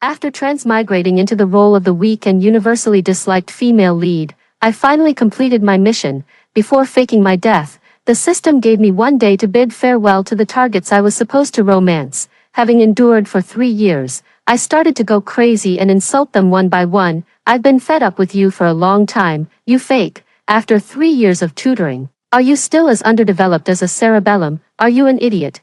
After transmigrating into the role of the weak and universally disliked female lead, I finally completed my mission. Before faking my death, the system gave me 1 day to bid farewell to the targets I was supposed to romance. Having endured for 3 years, I started to go crazy and insult them one by one. I've been fed up with you for a long time, you fake. After 3 years of tutoring, are you still as underdeveloped as a cerebellum? Are you an idiot?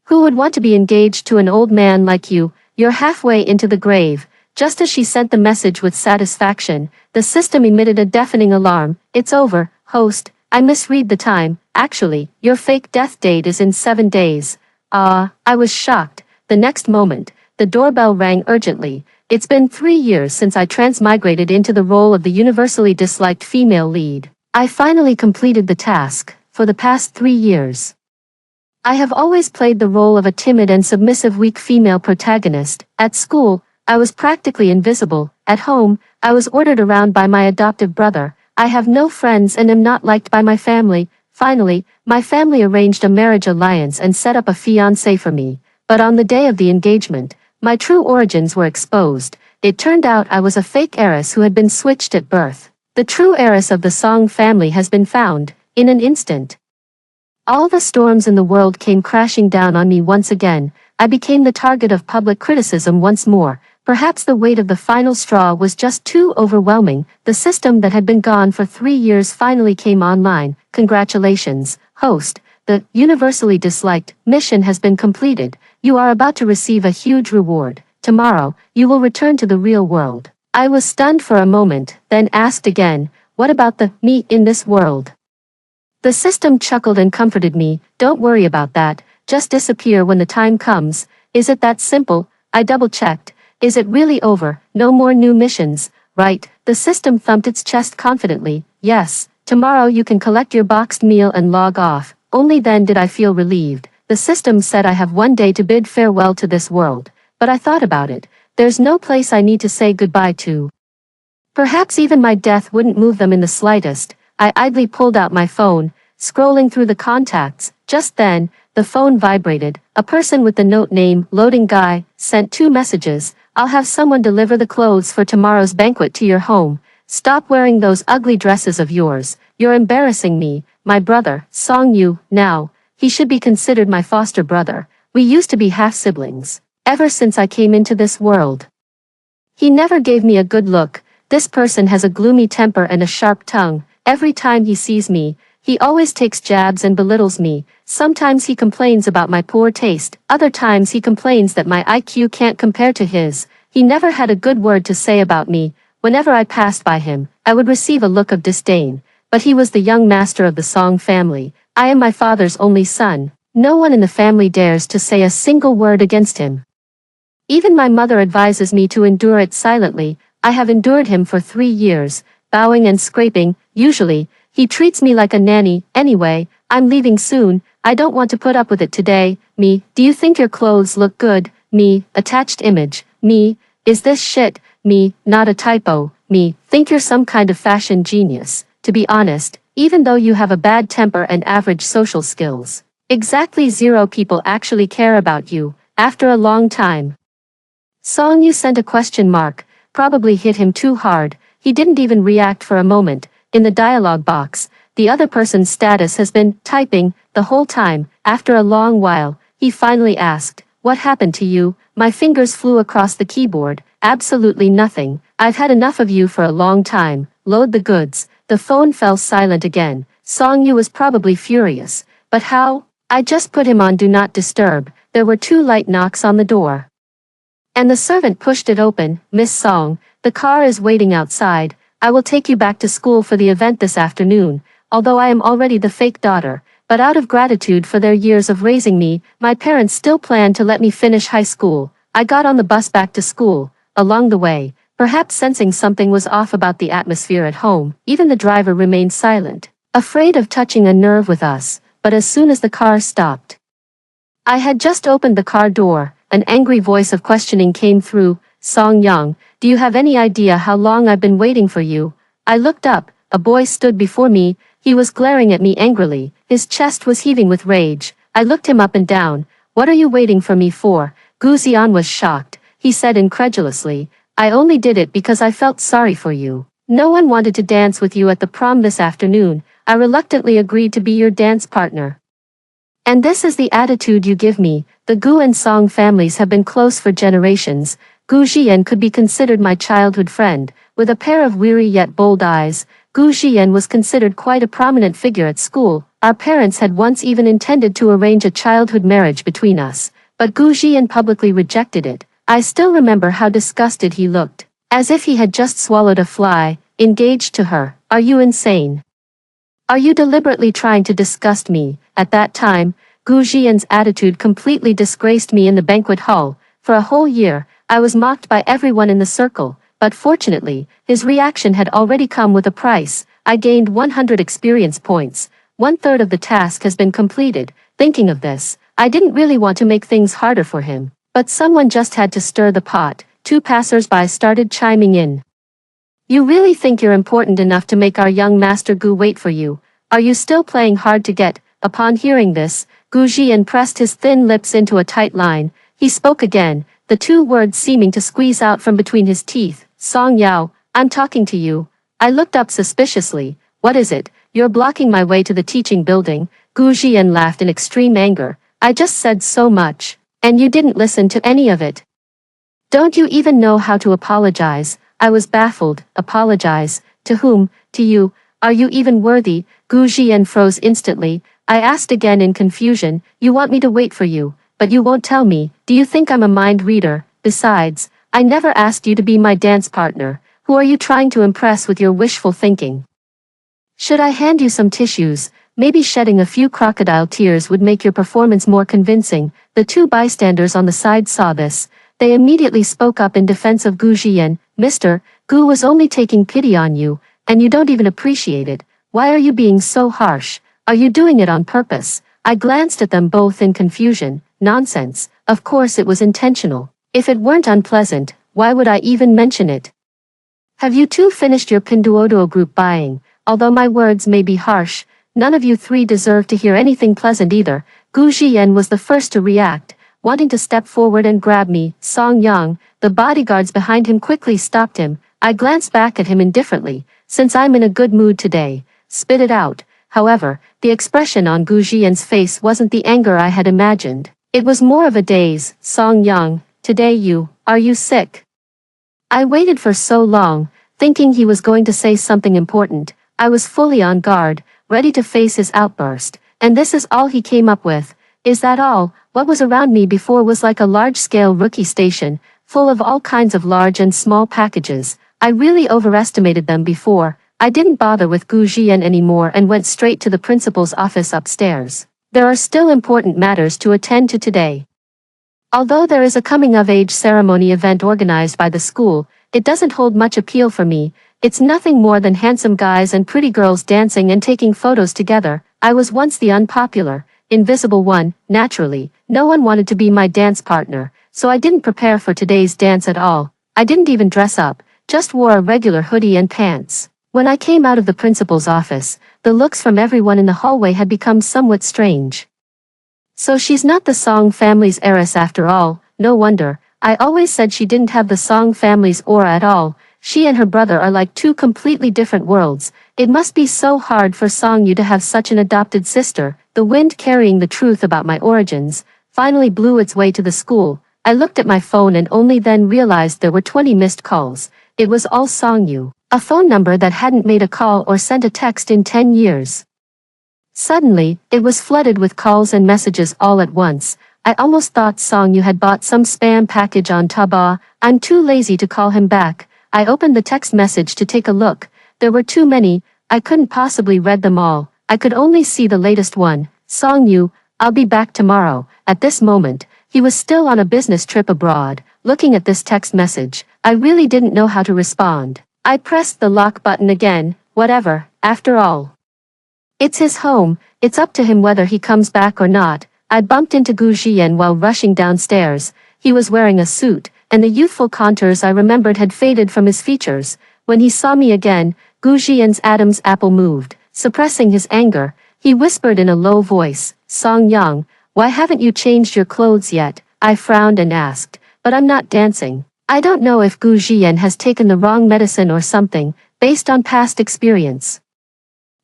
Who would want to be engaged to an old man like you? You're halfway into the grave. Just as she sent the message with satisfaction, the system emitted a deafening alarm. It's over, host. I misread the time. Actually, your fake death date is in 7 days. I was shocked. The next moment, the doorbell rang urgently. It's been 3 years since I transmigrated into the role of the universally disliked female lead. I finally completed the task. For the past 3 years, I have always played the role of a timid and submissive weak female protagonist. At school, I was practically invisible. At home, I was ordered around by my adoptive brother. I have no friends and am not liked by my family. Finally, my family arranged a marriage alliance and set up a fiancé for me. But on the day of the engagement, my true origins were exposed. It turned out I was a fake heiress who had been switched at birth. The true heiress of the Song family has been found. In an instant, all the storms in the world came crashing down on me once again. I became the target of public criticism once more. Perhaps the weight of the final straw was just too overwhelming. The system that had been gone for 3 years finally came online. Congratulations, host. The universally disliked mission has been completed. You are about to receive a huge reward. Tomorrow, you will return to the real world. I was stunned for a moment, then asked again, what about the me in this world? The system chuckled and comforted me. Don't worry about that. Just disappear when the time comes. Is it that simple? I double-checked. Is it really over? No more new missions, right? The system thumped its chest confidently. Yes, tomorrow you can collect your boxed meal and log off. Only then did I feel relieved. The system said I have 1 day to bid farewell to this world. But I thought about it. There's no place I need to say goodbye to. Perhaps even my death wouldn't move them in the slightest. I idly pulled out my phone, scrolling through the contacts. Just then, the phone vibrated. A person with the note name, Loading Guy, sent 2 messages. I'll have someone deliver the clothes for tomorrow's banquet to your home. Stop wearing those ugly dresses of yours. You're embarrassing me. My brother, Song Yu, now. He should be considered my foster brother. We used to be half-siblings. Ever since I came into this world, he never gave me a good look. This person has a gloomy temper and a sharp tongue. Every time he sees me, he always takes jabs and belittles me. Sometimes he complains about my poor taste. Other times he complains that my IQ can't compare to his. He never had a good word to say about me. Whenever I passed by him, I would receive a look of disdain. But he was the young master of the Song family. I am my father's only son. No one in the family dares to say a single word against him. Even my mother advises me to endure it silently. I have endured him for 3 years, bowing and scraping. Usually, he treats me like a nanny. Anyway, I'm leaving soon. I don't want to put up with it today. Me, do you think your clothes look good? Me, attached image. Me, is this shit? Me, not a typo. Me, think you're some kind of fashion genius. To be honest, even though you have a bad temper and average social skills, exactly 0 people actually care about you. After a long time, Song Yu sent a question mark. Probably hit him too hard. He didn't even react for a moment. In the dialogue box, the other person's status has been typing the whole time. After a long while, he finally asked, what happened to you? My fingers flew across the keyboard. Absolutely nothing. I've had enough of you for a long time. Load the goods. The phone fell silent again. Song Yu was probably furious. But how? I just put him on Do Not Disturb. There were 2 light knocks on the door, and the servant pushed it open. Miss Song, the car is waiting outside. I will take you back to school for the event this afternoon. Although I am already the fake daughter, but out of gratitude for their years of raising me, my parents still plan to let me finish high school. I got on the bus back to school. Along the way, perhaps sensing something was off about the atmosphere at home, even the driver remained silent, afraid of touching a nerve with us. But as soon as the car stopped, I had just opened the car door. An angry voice of questioning came through. Song Yang, do you have any idea how long I've been waiting for you? I looked up. A boy stood before me. He was glaring at me angrily. His chest was heaving with rage. I looked him up and down. What are you waiting for me for? Gu Xian was shocked. he said incredulously. I only did it because I felt sorry for you. No one wanted to dance with you at the prom this afternoon. I reluctantly agreed to be your dance partner. And this is the attitude you give me. The Gu and Song families have been close for generations. Gu Jian could be considered my childhood friend. With a pair of weary yet bold eyes, Gu Jian was considered quite a prominent figure at school. Our parents had once even intended to arrange a childhood marriage between us, but Gu Jian publicly rejected it. I still remember how disgusted he looked, as if he had just swallowed a fly. Engaged to her? Are you insane? Are you deliberately trying to disgust me? At that time, Gu Jian's attitude completely disgraced me in the banquet hall. For a whole year, I was mocked by everyone in the circle, but fortunately, his reaction had already come with a price. I gained 100 experience points. 1/3 of the task has been completed. Thinking of this, I didn't really want to make things harder for him, but someone just had to stir the pot. 2 passers-by started chiming in. You really think you're important enough to make our young master Gu wait for you? Are you still playing hard to get? Upon hearing this, Gu Jian pressed his thin lips into a tight line. He spoke again, the 2 words seeming to squeeze out from between his teeth. Song Yao, I'm talking to you. I looked up suspiciously. What is it? You're blocking my way to the teaching building. Gu Jian laughed in extreme anger. I just said so much, and you didn't listen to any of it. Don't you even know how to apologize? I was baffled. Apologize? To whom? To you? Are you even worthy? Gu Jian froze instantly. I asked again in confusion. You want me to wait for you, but you won't tell me. Do you think I'm a mind reader? Besides, I never asked you to be my dance partner. Who are you trying to impress with your wishful thinking? Should I hand you some tissues? Maybe shedding a few crocodile tears would make your performance more convincing. The 2 bystanders on the side saw this. They immediately spoke up in defense of Gu Jian. Mister, Gu was only taking pity on you, and you don't even appreciate it. Why are you being so harsh? Are you doing it on purpose? I glanced at them both in confusion. Nonsense. Of course it was intentional. If it weren't unpleasant, why would I even mention it? Have you 2 finished your Pinduoduo group buying? Although my words may be harsh, none of you 3 deserve to hear anything pleasant either. Gu Jian was the first to react, wanting to step forward and grab me. Song Yang, the bodyguards behind him quickly stopped him. I glanced back at him indifferently. Since I'm in a good mood today, spit it out. However, the expression on Gu Jian's face wasn't the anger I had imagined. It was more of a daze. Song Yang, today are you sick? I waited for so long, thinking he was going to say something important. I was fully on guard, ready to face his outburst, and this is all he came up with. Is that all? What was around me before was like a large-scale rookie station, full of all kinds of large and small packages. I really overestimated them before. I didn't bother with Gu Jian anymore and went straight to the principal's office upstairs. There are still important matters to attend to today. Although there is a coming-of-age ceremony event organized by the school, it doesn't hold much appeal for me. It's nothing more than handsome guys and pretty girls dancing and taking photos together. I was once the unpopular, invisible one. Naturally, no one wanted to be my dance partner, so I didn't prepare for today's dance at all. I didn't even dress up, just wore a regular hoodie and pants. When I came out of the principal's office, the looks from everyone in the hallway had become somewhat strange. So she's not the Song family's heiress after all. No wonder. I always said she didn't have the Song family's aura at all. She and her brother are like 2 completely different worlds. It must be so hard for Song Yu to have such an adopted sister. The wind carrying the truth about my origins finally blew its way to the school. I looked at my phone and only then realized there were 20 missed calls. It was all Song Yu, a phone number that hadn't made a call or sent a text in 10 years. Suddenly, it was flooded with calls and messages all at once. I almost thought Song Yu had bought some spam package on Taobao. I'm too lazy to call him back. I opened the text message to take a look. There were too many. I couldn't possibly read them all. I could only see the latest one. Song Yu, I'll be back tomorrow. At this moment, he was still on a business trip abroad. Looking at this text message, I really didn't know how to respond. I pressed the lock button again. Whatever, after all. It's his home. It's up to him whether he comes back or not. I bumped into Gu Jian while rushing downstairs. He was wearing a suit, and the youthful contours I remembered had faded from his features. When he saw me again, Gu Jian's Adam's apple moved. Suppressing his anger, he whispered in a low voice, Song Yang, why haven't you changed your clothes yet? I frowned and asked, but I'm not dancing. I don't know if Gu Jian has taken the wrong medicine or something, based on past experience.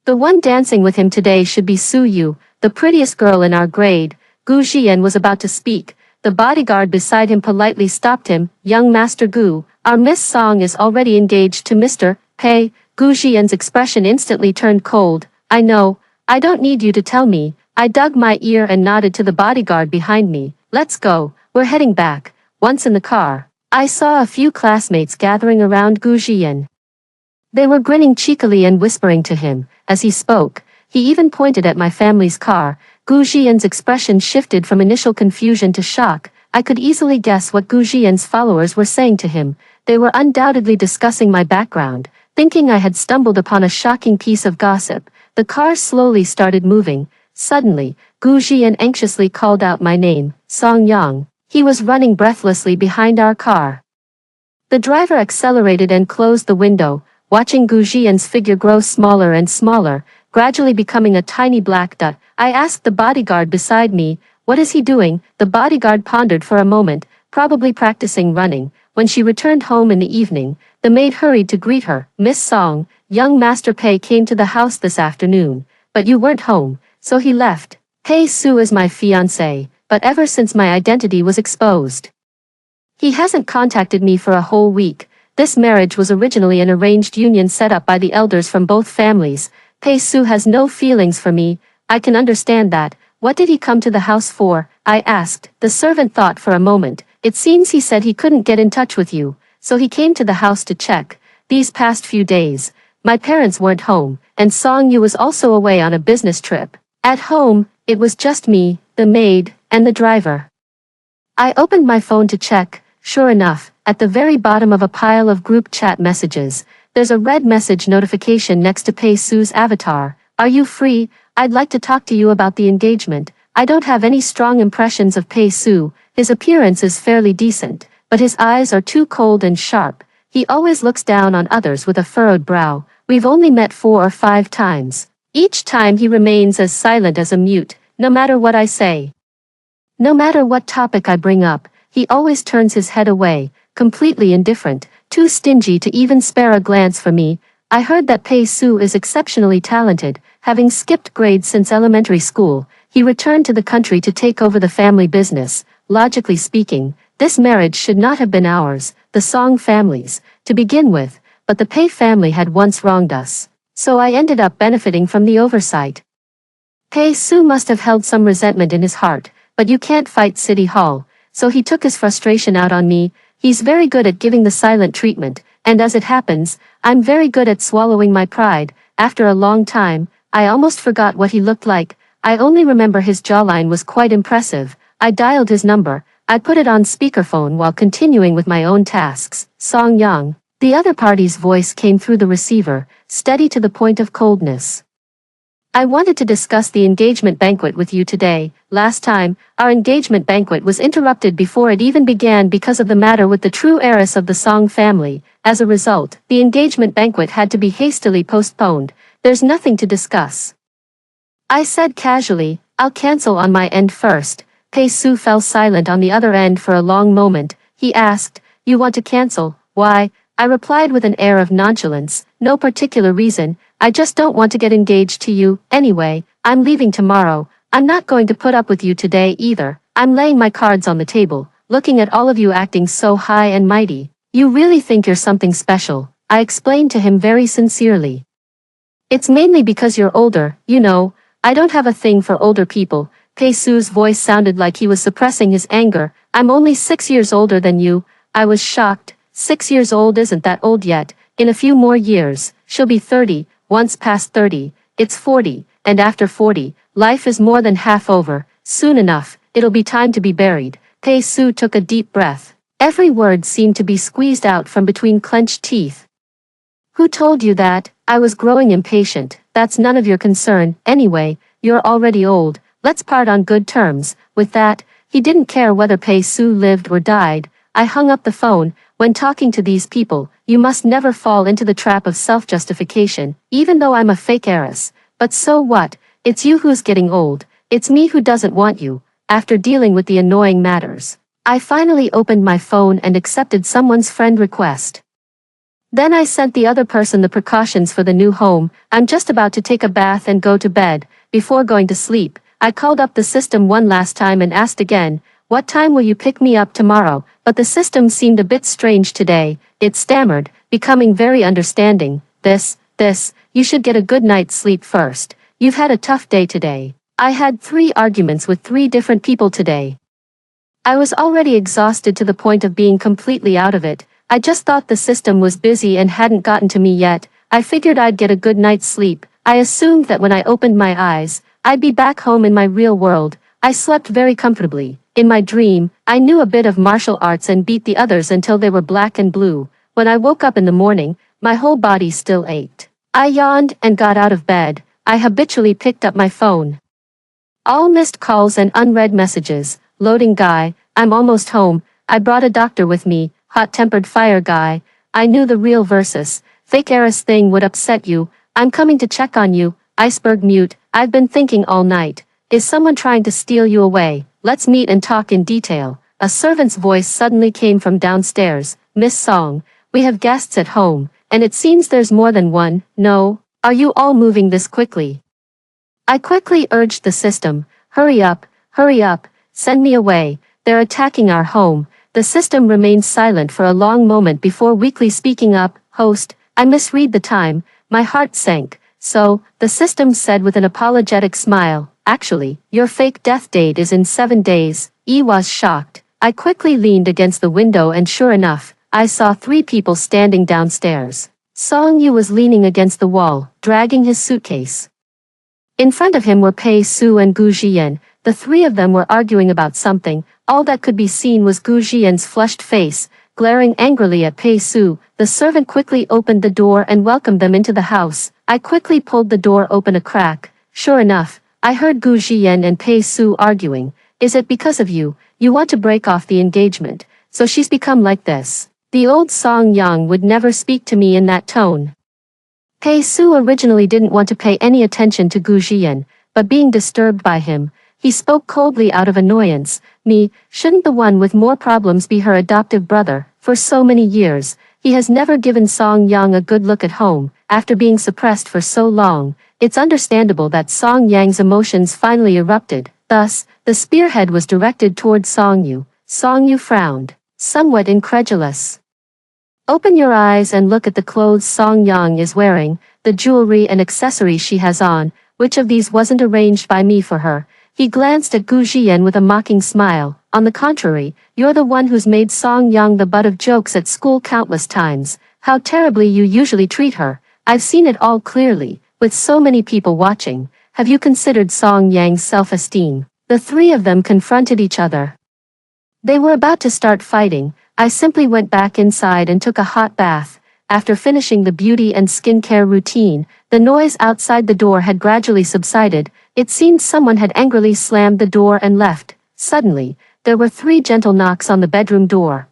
The one dancing with him today should be Su Yu, the prettiest girl in our grade. Gu Jian was about to speak. The bodyguard beside him politely stopped him. Young Master Gu, our Miss Song is already engaged to Mr. Pei. Gu Jian's expression instantly turned cold. I know. I don't need you to tell me. I dug my ear and nodded to the bodyguard behind me. Let's go. We're heading back. Once in the car, I saw a few classmates gathering around Gu Jian. They were grinning cheekily and whispering to him. As he spoke, he even pointed at my family's car. Gu Jian's expression shifted from initial confusion to shock. I could easily guess what Gu Jian's followers were saying to him. They were undoubtedly discussing my background, thinking I had stumbled upon a shocking piece of gossip. The car slowly started moving. Suddenly, Gu Jian anxiously called out my name, Song Yang. He was running breathlessly behind our car. The driver accelerated and closed the window, watching Gu Jian's figure grow smaller and smaller, gradually becoming a tiny black dot. I asked the bodyguard beside me, what is he doing? The bodyguard pondered for a moment, probably practicing running. When she returned home in the evening, the maid hurried to greet her. Miss Song, young Master Pei came to the house this afternoon, but you weren't home, so he left. Pei Su is my fiancé, but ever since my identity was exposed, he hasn't contacted me for a whole week. This marriage was originally an arranged union set up by the elders from both families. Pei Su has no feelings for me. I can understand that. What did he come to the house for? I asked. The servant thought for a moment. It seems he said he couldn't get in touch with you, so he came to the house to check. These past few days, my parents weren't home, and Song Yu was also away on a business trip. At home, it was just me, the maid, and the driver. I opened my phone to check. Sure enough, at the very bottom of a pile of group chat messages, there's a red message notification next to Pei Su's avatar. Are you free? I'd like to talk to you about the engagement. I don't have any strong impressions of Pei Su. His appearance is fairly decent, but his eyes are too cold and sharp. He always looks down on others with a furrowed brow. We've only met 4 or 5 times. Each time he remains as silent as a mute, no matter what I say. No matter what topic I bring up, he always turns his head away, completely indifferent, too stingy to even spare a glance for me. I heard that Pei Su is exceptionally talented, having skipped grades since elementary school. He returned to the country to take over the family business. Logically speaking, this marriage should not have been ours, the Song family's, to begin with, but the Pei family had once wronged us, so I ended up benefiting from the oversight. Pei Su must have held some resentment in his heart, but you can't fight City Hall, so he took his frustration out on me. He's very good at giving the silent treatment, and as it happens, I'm very good at swallowing my pride. After a long time, I almost forgot what he looked like. I only remember his jawline was quite impressive. I dialed his number. I put it on speakerphone while continuing with my own tasks. Song Yang. The other party's voice came through the receiver, steady to the point of coldness. I wanted to discuss the engagement banquet with you today. Last time, our engagement banquet was interrupted before it even began because of the matter with the true heiress of the Song family. As a result, the engagement banquet had to be hastily postponed. There's nothing to discuss, I said casually. I'll cancel on my end first. Pei Su fell silent on the other end for a long moment. He asked, you want to cancel? Why? I replied with an air of nonchalance. No particular reason. I just don't want to get engaged to you. Anyway, I'm leaving tomorrow. I'm not going to put up with you today either. I'm laying my cards on the table, looking at all of you acting so high and mighty. You really think you're something special, I explained to him very sincerely. It's mainly because you're older, you know. I don't have a thing for older people. Pei Su's voice sounded like he was suppressing his anger. I'm only 6 years older than you. I was shocked. 6 years old isn't that old yet. In a few more years, she'll be 30. Once past 30, it's 40, and after 40, life is more than half over. Soon enough, it'll be time to be buried. Pei Su took a deep breath. Every word seemed to be squeezed out from between clenched teeth. Who told you that? I was growing impatient. That's none of your concern. Anyway, you're already old. Let's part on good terms. With that, he didn't care whether Pei Su lived or died. I hung up the phone. When talking to these people, you must never fall into the trap of self-justification, even though I'm a fake heiress. But so what? It's you who's getting old. It's me who doesn't want you. After dealing with the annoying matters, I finally opened my phone and accepted someone's friend request. Then I sent the other person the precautions for the new home. I'm just about to take a bath and go to bed. Before going to sleep, I called up the system one last time and asked again, "What time will you pick me up tomorrow?" But the system seemed a bit strange today. It stammered, becoming very understanding. This, you should get a good night's sleep first. You've had a tough day today. I had 3 arguments with 3 different people today. I was already exhausted to the point of being completely out of it. I just thought the system was busy and hadn't gotten to me yet. I figured I'd get a good night's sleep. I assumed that when I opened my eyes, I'd be back home in my real world. I slept very comfortably. In my dream, I knew a bit of martial arts and beat the others until they were black and blue. When I woke up in the morning, my whole body still ached. I yawned and got out of bed. I habitually picked up my phone. All missed calls and unread messages. Loading guy, I'm almost home. I brought a doctor with me. Hot-tempered fire guy. I knew the real versus fake heiress thing would upset you. I'm coming to check on you. Iceberg mute. I've been thinking all night. Is someone trying to steal you away? Let's meet and talk in detail. A servant's voice suddenly came from downstairs. Miss Song, we have guests at home, and it seems there's more than one. No, are you all moving this quickly? I quickly urged the system. Hurry up, send me away. They're attacking our home. The system remained silent for a long moment before weakly speaking up. Host, I misread the time. My heart sank. So, the system said with an apologetic smile, actually, your fake death date is in 7 days. I was shocked. I quickly leaned against the window and sure enough, I saw 3 people standing downstairs. Song Yu was leaning against the wall, dragging his suitcase. In front of him were Pei Su and Gu Jian. The 3 of them were arguing about something. All that could be seen was Gu Jian's flushed face, glaring angrily at Pei Su. The servant quickly opened the door and welcomed them into the house. I quickly pulled the door open a crack. Sure enough, I heard Gu Jian and Pei Su arguing. Is it because of you? You want to break off the engagement, so she's become like this. The old Song Yang would never speak to me in that tone. Pei Su originally didn't want to pay any attention to Gu Jian, but being disturbed by him, he spoke coldly out of annoyance. Me, shouldn't the one with more problems be her adoptive brother? For so many years, he has never given Song Yang a good look at home. After being suppressed for so long, it's understandable that Song Yang's emotions finally erupted. Thus, the spearhead was directed toward Song Yu. Song Yu frowned, somewhat incredulous. Open your eyes and look at the clothes Song Yang is wearing, the jewelry and accessories she has on. Which of these wasn't arranged by me for her? He glanced at Gu Jian with a mocking smile. On the contrary, you're the one who's made Song Yang the butt of jokes at school countless times. How terribly you usually treat her. I've seen it all clearly, with so many people watching. Have you considered Song Yang's self-esteem? The 3 of them confronted each other. They were about to start fighting. I simply went back inside and took a hot bath. After finishing the beauty and skincare routine, the noise outside the door had gradually subsided. It seemed someone had angrily slammed the door and left. Suddenly, there were 3 gentle knocks on the bedroom door.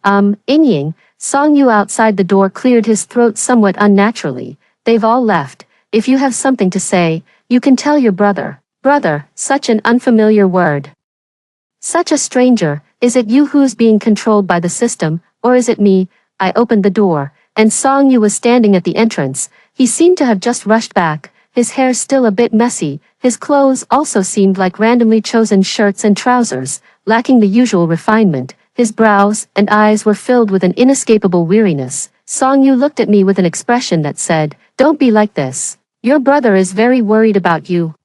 Ying. Song Yu outside the door cleared his throat somewhat unnaturally. They've all left. If you have something to say, you can tell your brother. Brother, such an unfamiliar word. Such a stranger. Is it you who's being controlled by the system, or is it me? I opened the door, and Song Yu was standing at the entrance. He seemed to have just rushed back, his hair still a bit messy. His clothes also seemed like randomly chosen shirts and trousers, lacking the usual refinement. His brows and eyes were filled with an inescapable weariness. Song Yu looked at me with an expression that said, "Don't be like this. Your brother is very worried about you."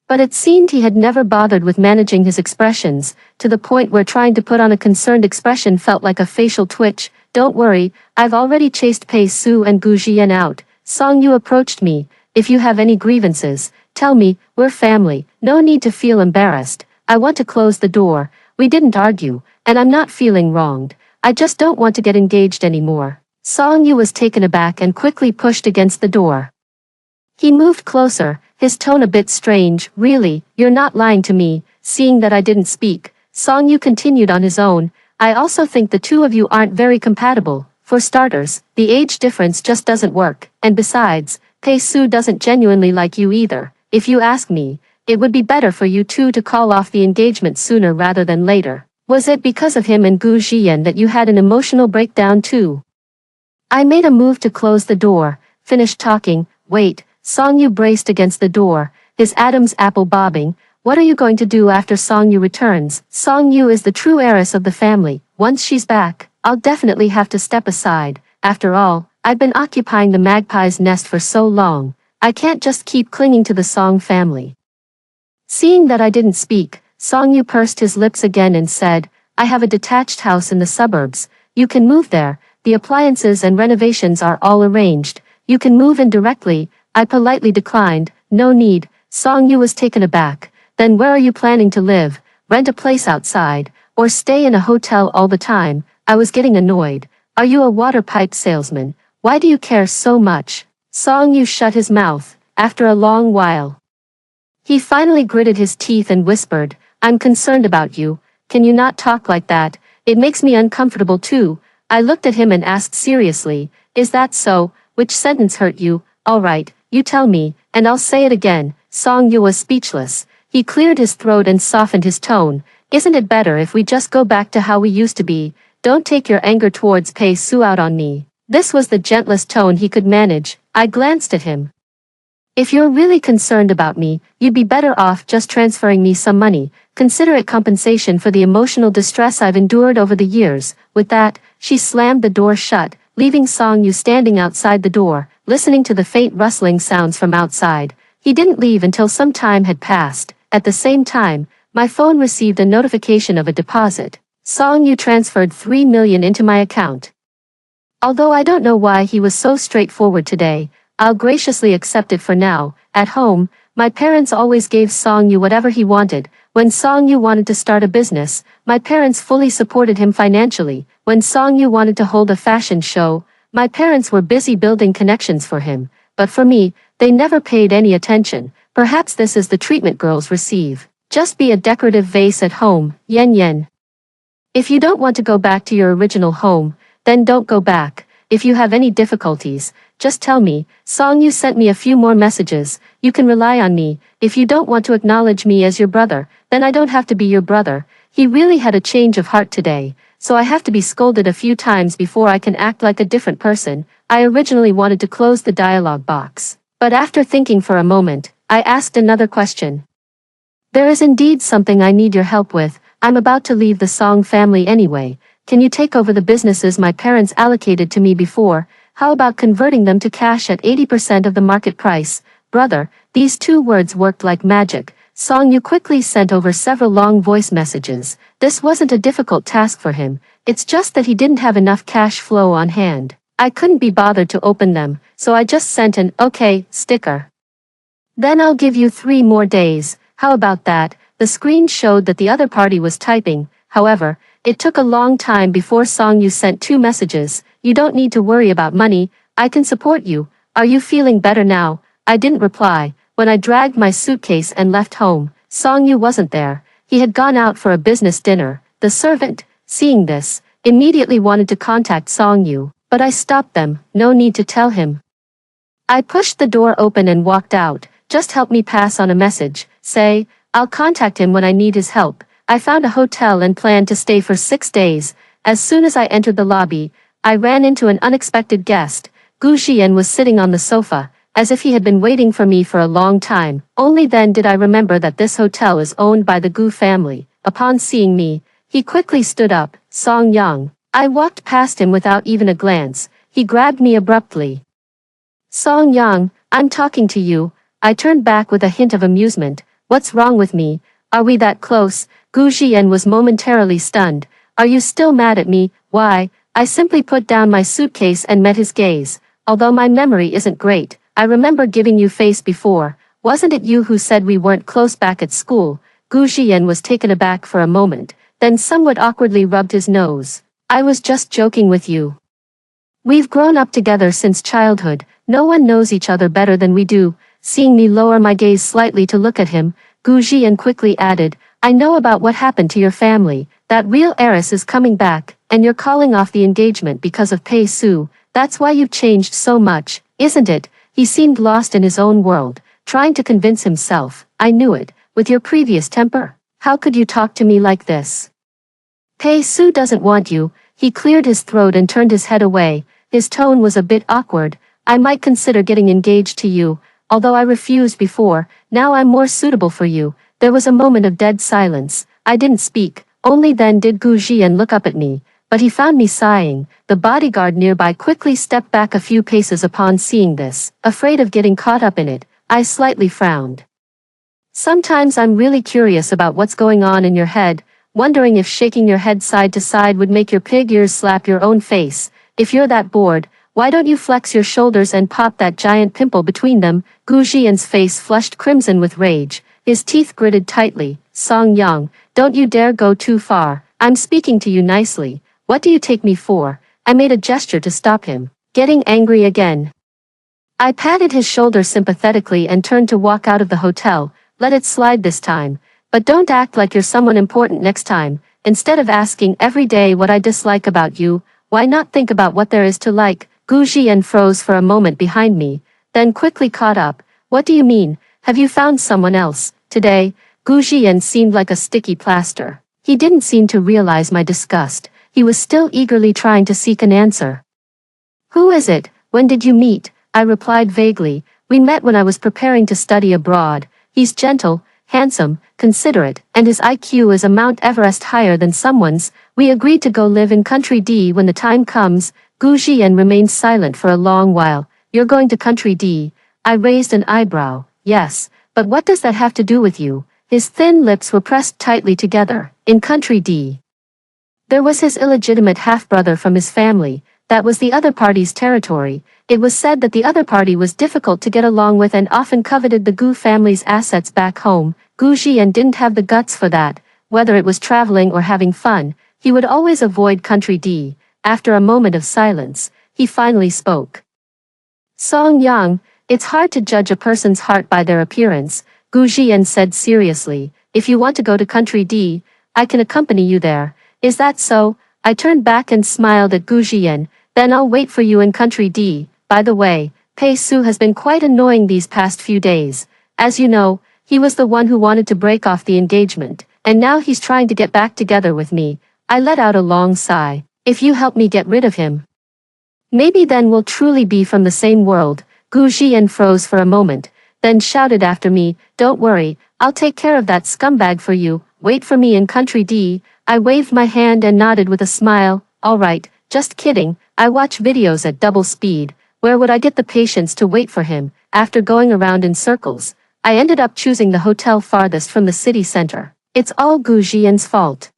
But it seemed he had never bothered with managing his expressions, to the point where trying to put on a concerned expression felt like a facial twitch. Don't worry, I've already chased Pei Su and Gu Jian out. Song Yu approached me. If you have any grievances, tell me, we're family, no need to feel embarrassed. I want to close the door. We didn't argue, and I'm not feeling wronged. I just don't want to get engaged anymore. Song Yu was taken aback and quickly pushed against the door. He moved closer, his tone a bit strange. Really, you're not lying to me. Seeing that I didn't speak, Song Yu continued on his own. I also think the 2 of you aren't very compatible. For starters, the age difference just doesn't work, and besides, Pei Su doesn't genuinely like you either. If you ask me, it would be better for you 2 to call off the engagement sooner rather than later. Was it because of him and Gu Jian that you had an emotional breakdown too? I made a move to close the door, finished talking. Wait, Song Yu braced against the door, his Adam's apple bobbing. What are you going to do after Song Yu returns? Song Yu is the true heiress of the family. Once she's back, I'll definitely have to step aside. After all, I've been occupying the magpie's nest for so long. I can't just keep clinging to the Song family. Seeing that I didn't speak, Song Yu pursed his lips again and said, I have a detached house in the suburbs. You can move there. The appliances and renovations are all arranged. You can move in directly. I politely declined. No need. Song Yu was taken aback. Then where are you planning to live? Rent a place outside, or stay in a hotel all the time? I was getting annoyed. Are you a water pipe salesman? Why do you care so much? Song Yu shut his mouth, after a long while. He finally gritted his teeth and whispered, I'm concerned about you. Can you not talk like that? It makes me uncomfortable too. I looked at him and asked seriously, is that so? Which sentence hurt you? All right, you tell me, and I'll say it again. Song Yu was speechless. He cleared his throat and softened his tone. Isn't it better if we just go back to how we used to be? Don't take your anger towards Pei Su out on me. This was the gentlest tone he could manage. I glanced at him. If you're really concerned about me, you'd be better off just transferring me some money. Consider it compensation for the emotional distress I've endured over the years. With that, she slammed the door shut, leaving Song Yu standing outside the door, listening to the faint rustling sounds from outside. He didn't leave until some time had passed. At the same time, my phone received a notification of a deposit. Song Yu transferred 3 million into my account. Although I don't know why he was so straightforward today, I'll graciously accept it for now. At home, my parents always gave Song Yu whatever he wanted. When Song Yu wanted to start a business, my parents fully supported him financially. When Song Yu wanted to hold a fashion show, my parents were busy building connections for him. But for me, they never paid any attention. Perhaps this is the treatment girls receive. Just be a decorative vase at home, yen yen. If you don't want to go back to your original home, then don't go back. If you have any difficulties, just tell me. Song Yu sent me a few more messages. You can rely on me. If you don't want to acknowledge me as your brother, then I don't have to be your brother. He really had a change of heart today, so I have to be scolded a few times before I can act like a different person. I originally wanted to close the dialogue box, but after thinking for a moment, I asked another question. There is indeed something I need your help with. I'm about to leave the Song family anyway. Can you take over the businesses my parents allocated to me before? How about converting them to cash at 80% of the market price? Brother, these two words worked like magic. Song Yu quickly sent over several long voice messages. This wasn't a difficult task for him. It's just that he didn't have enough cash flow on hand. I couldn't be bothered to open them, so I just sent an okay sticker. Then I'll give you 3 more days. How about that? The screen showed that the other party was typing. However, it took a long time before Song Yu sent 2 messages. You don't need to worry about money. I can support you. Are you feeling better now? I didn't reply. When I dragged my suitcase and left home, Song Yu wasn't there. He had gone out for a business dinner. The servant, seeing this, immediately wanted to contact Song Yu, but I stopped them. No need to tell him. I pushed the door open and walked out. Just help me pass on a message. Say, I'll contact him when I need his help. I found a hotel and planned to stay for 6 days. As soon as I entered the lobby, I ran into an unexpected guest. Gu Xian was sitting on the sofa, as if he had been waiting for me for a long time. Only then did I remember that this hotel is owned by the Gu family. Upon seeing me, he quickly stood up. Song Yang. I walked past him without even a glance. He grabbed me abruptly. Song Yang, I'm talking to you. I turned back with a hint of amusement. What's wrong with me? Are we that close? Gu Xian was momentarily stunned. Are you still mad at me? Why? I simply put down my suitcase and met his gaze. Although my memory isn't great, I remember giving you face before. Wasn't it you who said we weren't close back at school? Gu Xian was taken aback for a moment, then somewhat awkwardly rubbed his nose. I was just joking with you. We've grown up together since childhood. No one knows each other better than we do. Seeing me lower my gaze slightly to look at him, Gu Xian quickly added, I know about what happened to your family. That real heiress is coming back, and you're calling off the engagement because of Pei Su. That's why you've changed so much, isn't it? He seemed lost in his own world, trying to convince himself. I knew it. With your previous temper, how could you talk to me like this? Pei Su doesn't want you. He cleared his throat and turned his head away. His tone was a bit awkward. I might consider getting engaged to you, although I refused before. Now I'm more suitable for you. There was a moment of dead silence. I didn't speak. Only then did Gu Jian look up at me. But he found me sighing. The bodyguard nearby quickly stepped back a few paces upon seeing this. Afraid of getting caught up in it, I slightly frowned. Sometimes I'm really curious about what's going on in your head, wondering if shaking your head side to side would make your pig ears slap your own face. If you're that bored, why don't you flex your shoulders and pop that giant pimple between them? Gu Jian's face flushed crimson with rage. His teeth gritted tightly. Song Yang, don't you dare go too far. I'm speaking to you nicely. What do you take me for? I made a gesture to stop him, getting angry again. I patted his shoulder sympathetically and turned to walk out of the hotel. Let it slide this time. But don't act like you're someone important next time. Instead of asking every day what I dislike about you, why not think about what there is to like? Gu Jian froze for a moment behind me, then quickly caught up. What do you mean? Have you found someone else? Today, Gu Jian seemed like a sticky plaster. He didn't seem to realize my disgust. He was still eagerly trying to seek an answer. Who is it? When did you meet? I replied vaguely. We met when I was preparing to study abroad. He's gentle, handsome, considerate, and his IQ is a Mount Everest higher than someone's. We agreed to go live in Country D when the time comes. Gu Jian remained silent for a long while. You're going to Country D? I raised an eyebrow. Yes, but what does that have to do with you? His thin lips were pressed tightly together. In Country D. There was his illegitimate half-brother from his family. That was the other party's territory. It was said that the other party was difficult to get along with and often coveted the Gu family's assets back home. Gu Jian didn't have the guts for that. Whether it was traveling or having fun, he would always avoid Country D. After a moment of silence, he finally spoke. Song Yang, it's hard to judge a person's heart by their appearance, Gu Jian said seriously. If you want to go to Country D, I can accompany you there. Is that so? I turned back and smiled at Gu Jian. Then I'll wait for you in Country D. By the way, Pei Su has been quite annoying these past few days. As you know, he was the one who wanted to break off the engagement, and now he's trying to get back together with me. I let out a long sigh. If you help me get rid of him, maybe then we'll truly be from the same world. Gu Jian froze for a moment, then shouted after me, don't worry, I'll take care of that scumbag for you. Wait for me in Country D. I waved my hand and nodded with a smile. All right, just kidding. I watch videos at double speed. Where would I get the patience to wait for him? After going around in circles, I ended up choosing the hotel farthest from the city center. It's all Gu Jian's fault.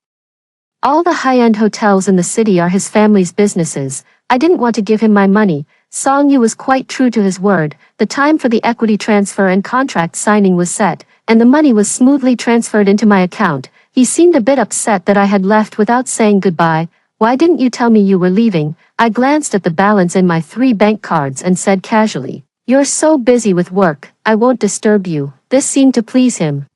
All the high-end hotels in the city are his family's businesses. I didn't want to give him my money. Song Yu was quite true to his word. The time for the equity transfer and contract signing was set, and the money was smoothly transferred into my account. He seemed a bit upset that I had left without saying goodbye. Why didn't you tell me you were leaving? I glanced at the balance in my 3 bank cards and said casually, you're so busy with work, I won't disturb you. This seemed to please him.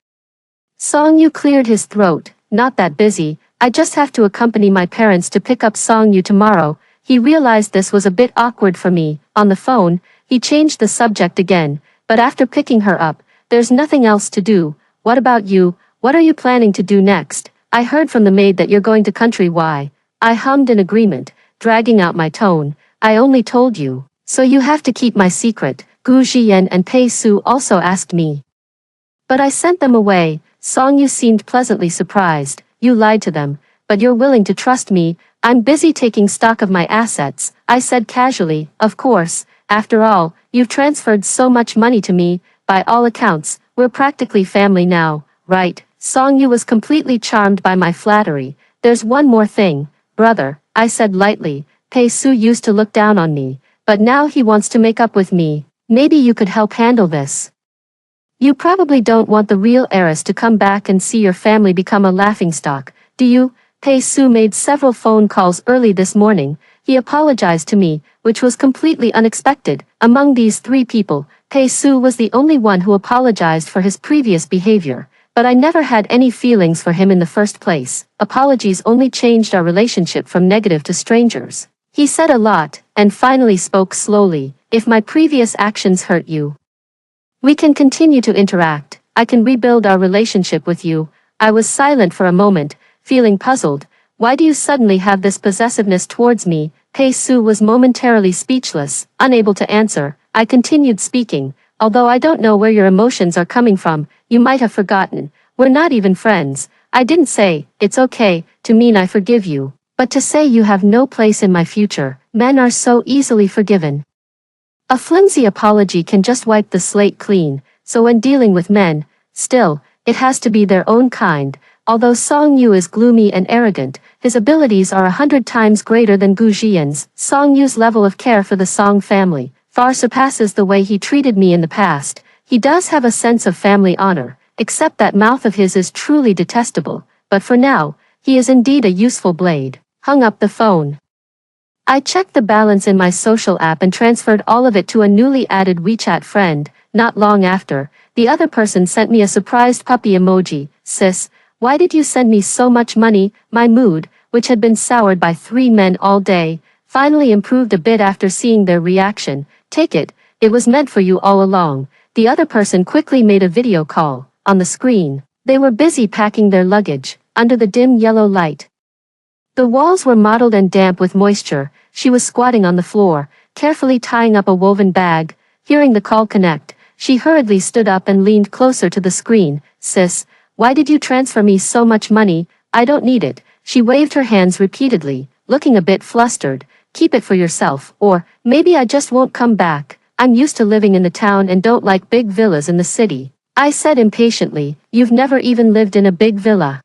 Song Yu cleared his throat. Not that busy. I just have to accompany my parents to pick up Song Yu tomorrow. He realized this was a bit awkward for me. On the phone, he changed the subject again. But after picking her up, there's nothing else to do. What about you? What are you planning to do next? I heard from the maid that you're going to Country Y. I hummed in agreement, dragging out my tone. I only told you, so you have to keep my secret. Gu Jian and Pei Su also asked me. But I sent them away. Song Yu seemed pleasantly surprised. You lied to them, but you're willing to trust me. I'm busy taking stock of my assets, I said casually. Of course, after all, you've transferred so much money to me. By all accounts, we're practically family now, right? Song Yu was completely charmed by my flattery. There's one more thing, brother, I said lightly. Pei Su used to look down on me, but now he wants to make up with me. Maybe you could help handle this. You probably don't want the real heiress to come back and see your family become a laughingstock, do you? Pei Su made several phone calls early this morning. He apologized to me, which was completely unexpected. Among these 3 people, Pei Su was the only one who apologized for his previous behavior. But I never had any feelings for him in the first place. Apologies only changed our relationship from negative to strangers. He said a lot, and finally spoke slowly. If my previous actions hurt you, we can continue to interact. I can rebuild our relationship with you. I was silent for a moment, feeling puzzled. Why do you suddenly have this possessiveness towards me? Tae-soo was momentarily speechless, unable to answer. I continued speaking. Although I don't know where your emotions are coming from, you might have forgotten. We're not even friends. I didn't say, it's okay, to mean I forgive you. But to say you have no place in my future. Men are so easily forgiven. A flimsy apology can just wipe the slate clean, so when dealing with men, still, it has to be their own kind. Although Song Yu is gloomy and arrogant, his abilities are 100 times greater than Gu Jian's. Song Yu's level of care for the Song family far surpasses the way he treated me in the past. He does have a sense of family honor, except that mouth of his is truly detestable, but for now, he is indeed a useful blade. Hung up the phone. I checked the balance in my social app and transferred all of it to a newly added WeChat friend. Not long after, the other person sent me a surprised puppy emoji. Sis, why did you send me so much money? My mood, which had been soured by 3 men all day, finally improved a bit after seeing their reaction. Take it, it was meant for you all along. The other person quickly made a video call. On the screen, they were busy packing their luggage, under the dim yellow light. The walls were mottled and damp with moisture. She was squatting on the floor, carefully tying up a woven bag. Hearing the call connect, she hurriedly stood up and leaned closer to the screen. Sis, why did you transfer me so much money? I don't need it. She waved her hands repeatedly, looking a bit flustered. Keep it for yourself, or maybe I just won't come back. I'm used to living in the town and don't like big villas in the city. I said impatiently, you've never even lived in a big villa.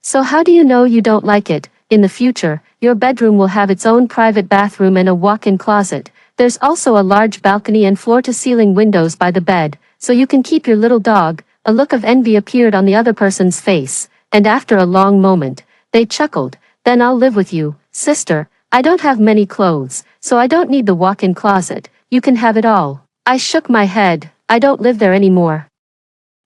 So how do you know you don't like it? In the future, your bedroom will have its own private bathroom and a walk-in closet. There's also a large balcony and floor-to-ceiling windows by the bed, so you can keep your little dog. A look of envy appeared on the other person's face, and after a long moment, they chuckled. Then I'll live with you, sister. I don't have many clothes, so I don't need the walk-in closet. You can have it all. I shook my head. I don't live there anymore.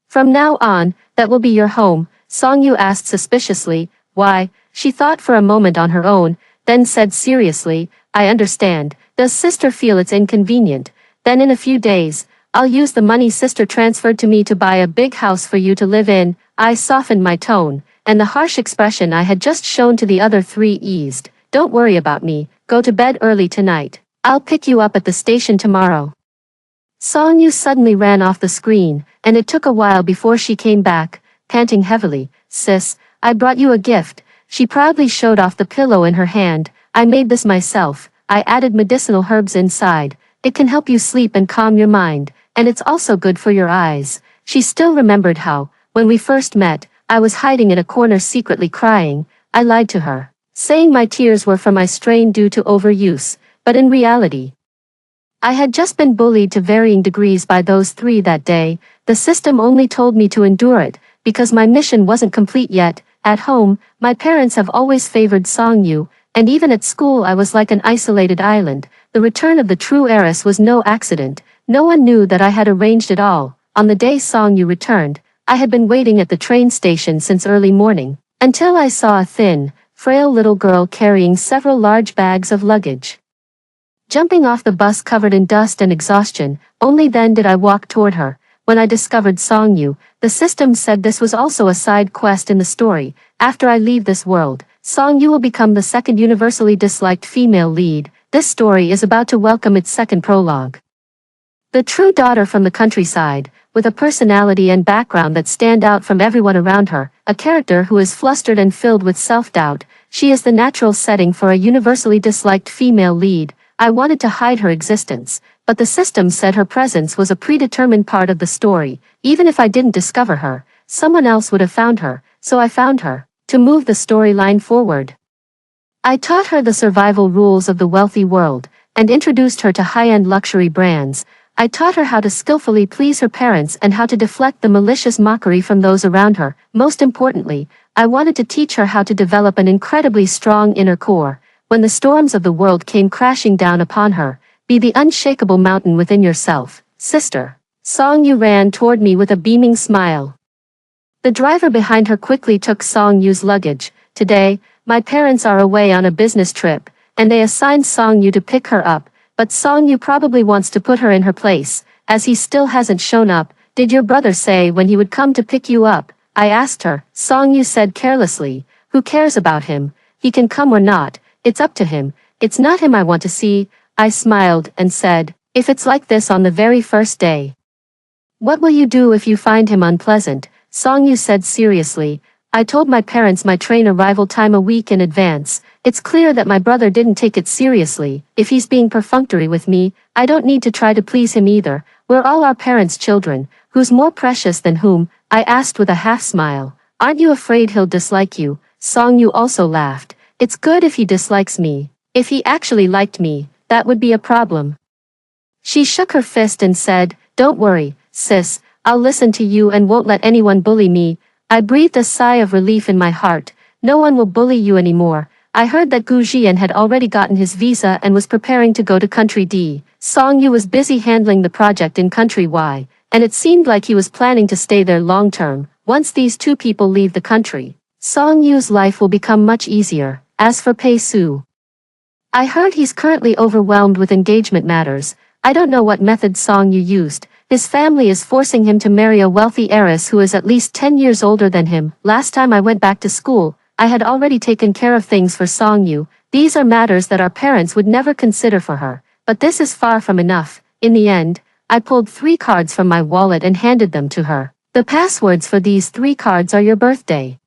From now on, that will be your home, Song Yu asked suspiciously. Why? She thought for a moment on her own, then said seriously, I understand. Does sister feel it's inconvenient? Then in a few days, I'll use the money sister transferred to me to buy a big house for you to live in. I softened my tone, and the harsh expression I had just shown to the other 3 eased. Don't worry about me, go to bed early tonight. I'll pick you up at the station tomorrow. Song Yu suddenly ran off the screen, and it took a while before she came back, panting heavily. Sis, I brought you a gift. She proudly showed off the pillow in her hand. I made this myself. I added medicinal herbs inside. It can help you sleep and calm your mind, and it's also good for your eyes. She still remembered how, when we first met, I was hiding in a corner secretly crying. I lied to her, saying my tears were from my strain due to overuse, but in reality, I had just been bullied to varying degrees by those 3 that day. The system only told me to endure it, because my mission wasn't complete yet. At home, my parents have always favored Song Yu, and even at school I was like an isolated island. The return of the true heiress was no accident. No one knew that I had arranged it all. On the day Song Yu returned, I had been waiting at the train station since early morning, until I saw a thin, frail little girl carrying several large bags of luggage. Jumping off the bus covered in dust and exhaustion, only then did I walk toward her. When I discovered Song Yu, the system said this was also a side quest in the story. After I leave this world, Song Yu will become the 2nd universally disliked female lead. This story is about to welcome its 2nd prologue. The true daughter from the countryside, with a personality and background that stand out from everyone around her, a character who is flustered and filled with self-doubt, she is the natural setting for a universally disliked female lead. I wanted to hide her existence, but the system said her presence was a predetermined part of the story. Even if I didn't discover her, someone else would have found her, so I found her, to move the storyline forward. I taught her the survival rules of the wealthy world, and introduced her to high-end luxury brands. I taught her how to skillfully please her parents and how to deflect the malicious mockery from those around her. Most importantly, I wanted to teach her how to develop an incredibly strong inner core. When the storms of the world came crashing down upon her, be the unshakable mountain within yourself, sister. Song Yu ran toward me with a beaming smile. The driver behind her quickly took Song Yu's luggage. Today, my parents are away on a business trip, and they assigned Song Yu to pick her up, but Song Yu probably wants to put her in her place, as he still hasn't shown up. Did your brother say when he would come to pick you up? I asked her. Song Yu said carelessly, who cares about him? he can come or not, it's up to him, it's not him I want to see. I smiled and said, if it's like this on the very first day. What will you do if you find him unpleasant? Song-yu said seriously. I told my parents my train arrival time a week in advance. It's clear that my brother didn't take it seriously. If he's being perfunctory with me, I don't need to try to please him either. We're all our parents' children. Who's more precious than whom? I asked with a half smile. Aren't you afraid he'll dislike you? Song-yu also laughed. It's good if he dislikes me. If he actually liked me, that would be a problem. She shook her fist and said, don't worry, sis, I'll listen to you and won't let anyone bully me. I breathed a sigh of relief in my heart. No one will bully you anymore. I heard that Gu Jian had already gotten his visa and was preparing to go to Country D. Song-yu was busy handling the project in Country Y, and it seemed like he was planning to stay there long term. Once these two people leave the country, Song-yu's life will become much easier. As for Pei Su, I heard he's currently overwhelmed with engagement matters. I don't know what method Song-yu used. His family is forcing him to marry a wealthy heiress who is at least 10 years older than him. Last time I went back to school, I had already taken care of things for Song-yu. These are matters that our parents would never consider for her. But this is far from enough. In the end, I pulled 3 cards from my wallet and handed them to her. The passwords for these 3 cards are your birthday.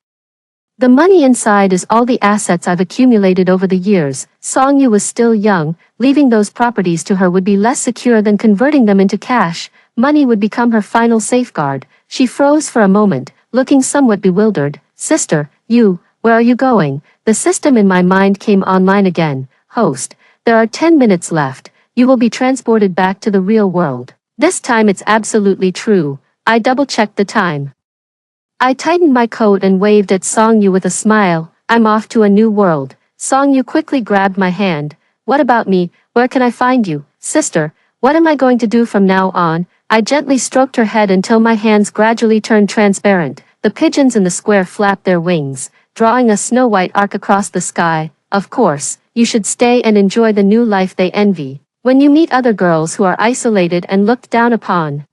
The money inside is all the assets I've accumulated over the years. Song-yu was still young. Leaving those properties to her would be less secure than converting them into cash. Money would become her final safeguard. She froze for a moment, looking somewhat bewildered. Sister, where are you going? The system in my mind came online again. Host, there are 10 minutes left. You will be transported back to the real world. This time it's absolutely true. I double-checked the time. I tightened my coat and waved at Song-yu with a smile. I'm off to a new world. Song-yu quickly grabbed my hand. What about me? Where can I find you? Sister, what am I going to do from now on? I gently stroked her head until my hands gradually turned transparent. The pigeons in the square flapped their wings, drawing a snow-white arc across the sky. Of course, you should stay and enjoy the new life they envy. When you meet other girls who are isolated and looked down upon,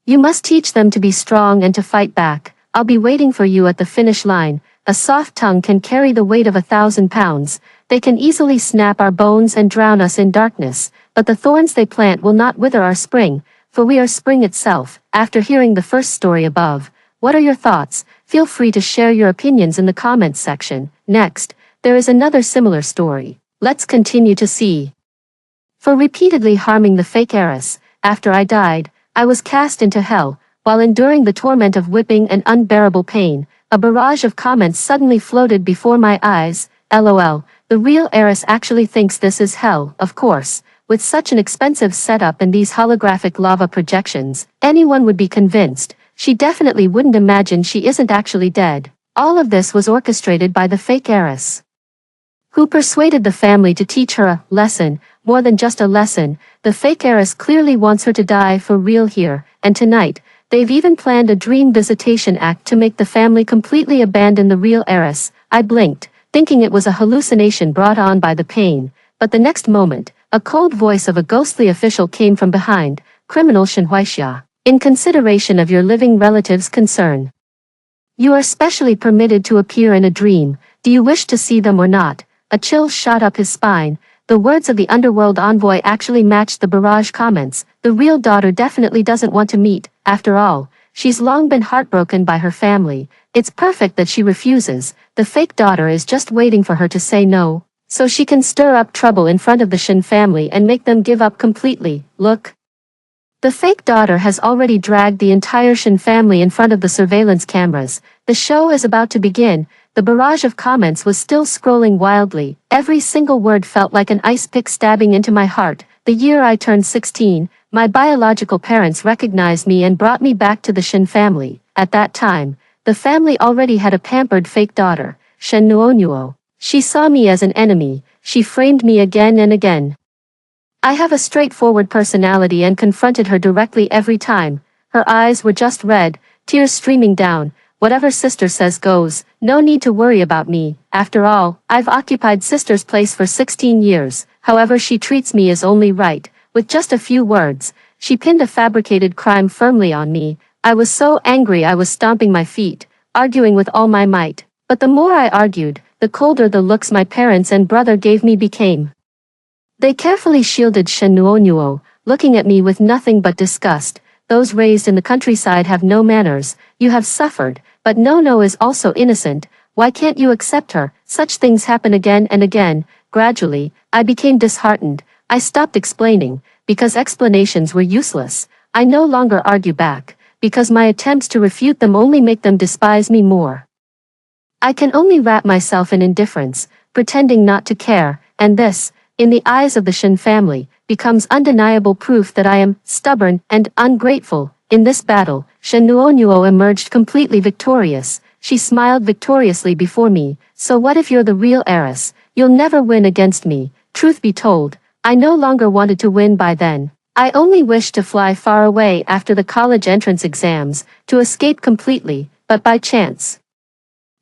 you must teach them to be strong and to fight back. I'll be waiting for you at the finish line. A soft tongue can carry the weight of 1,000 pounds. They can easily snap our bones and drown us in darkness, but the thorns they plant will not wither our spring, for we are spring itself. After hearing the first story above, what are your thoughts? Feel free to share your opinions in the comments section. Next, there is another similar story. Let's continue to see. For repeatedly harming the fake heiress, after I died, I was cast into hell. While enduring the torment of whipping and unbearable pain, a barrage of comments suddenly floated before my eyes. LOL, the real heiress actually thinks this is hell. Of course, with such an expensive setup and these holographic lava projections, anyone would be convinced. She definitely wouldn't imagine she isn't actually dead. All of this was orchestrated by the fake heiress, who persuaded the family to teach her a lesson. More than just a lesson, the fake heiress clearly wants her to die for real here, and tonight, they've even planned a dream visitation act to make the family completely abandon the real heiress. I blinked, thinking it was a hallucination brought on by the pain, but the next moment, a cold voice of a ghostly official came from behind. Criminal Shen Huaixia, in consideration of your living relatives' concern, you are specially permitted to appear in a dream. Do you wish to see them or not? A chill shot up his spine. The words of the underworld envoy actually matched the barrage comments. The real daughter definitely doesn't want to meet. After all, she's long been heartbroken by her family. It's perfect that she refuses. The fake daughter is just waiting for her to say no, so she can stir up trouble in front of the Shen family and make them give up completely. Look. The fake daughter has already dragged the entire Shen family in front of the surveillance cameras. The show is about to begin. The barrage of comments was still scrolling wildly. Every single word felt like an ice pick stabbing into my heart. The year I turned 16, my biological parents recognized me and brought me back to the Shen family. At that time, the family already had a pampered fake daughter, Shen Nuonuo. She saw me as an enemy. She framed me again and again. I have a straightforward personality and confronted her directly every time. Her eyes were just red, tears streaming down. Whatever sister says goes, no need to worry about me. After all, I've occupied sister's place for 16 years. However she treats me is only right. With just a few words, she pinned a fabricated crime firmly on me. I was so angry I was stomping my feet, arguing with all my might. But the more I argued, the colder the looks my parents and brother gave me became. They carefully shielded Shen Nuo, looking at me with nothing but disgust. Those raised in the countryside have no manners. You have suffered, but No is also innocent. Why can't you accept her? Such things happen again and again. Gradually, I became disheartened. I stopped explaining, because explanations were useless. I no longer argue back, because my attempts to refute them only make them despise me more. I can only wrap myself in indifference, pretending not to care, and this, in the eyes of the Shen family, becomes undeniable proof that I am stubborn and ungrateful. In this battle, Shen Nuo emerged completely victorious. She smiled victoriously before me. So what if you're the real heiress? You'll never win against me. Truth be told, I no longer wanted to win by then. I only wished to fly far away after the college entrance exams, to escape completely, but by chance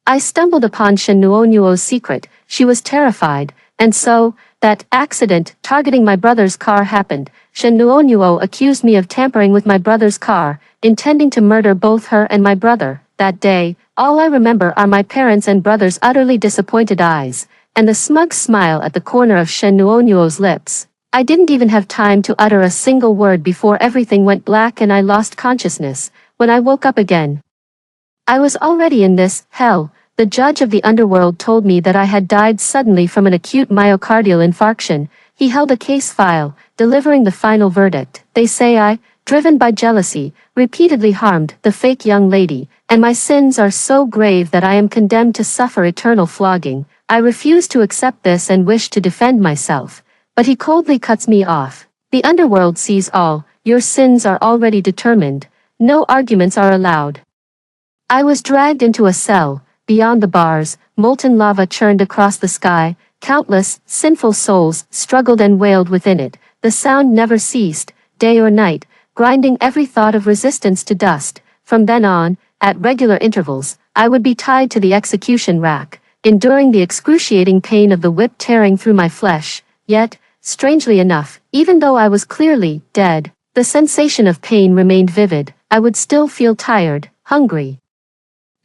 I stumbled upon Shen Nuo's secret. She was terrified, and so, that accident targeting my brother's car happened. Shen Nuo accused me of tampering with my brother's car, intending to murder both her and my brother. That day, all I remember are my parents' and brother's utterly disappointed eyes, and the smug smile at the corner of Shen Nuo's lips. I didn't even have time to utter a single word before everything went black and I lost consciousness. When I woke up again, I was already in this hell. The judge of the underworld told me that I had died suddenly from an acute myocardial infarction. He held a case file, delivering the final verdict. They say I, driven by jealousy, repeatedly harmed the fake young lady, and my sins are so grave that I am condemned to suffer eternal flogging. I refuse to accept this and wish to defend myself. But he coldly cuts me off. The underworld sees all. Your sins are already determined. No arguments are allowed. I was dragged into a cell. Beyond the bars, molten lava churned across the sky. Countless, sinful souls struggled and wailed within it. The sound never ceased, day or night, grinding every thought of resistance to dust. From then on, at regular intervals, I would be tied to the execution rack, enduring the excruciating pain of the whip tearing through my flesh. Yet, strangely enough, even though I was clearly dead, the sensation of pain remained vivid. I would still feel tired, hungry,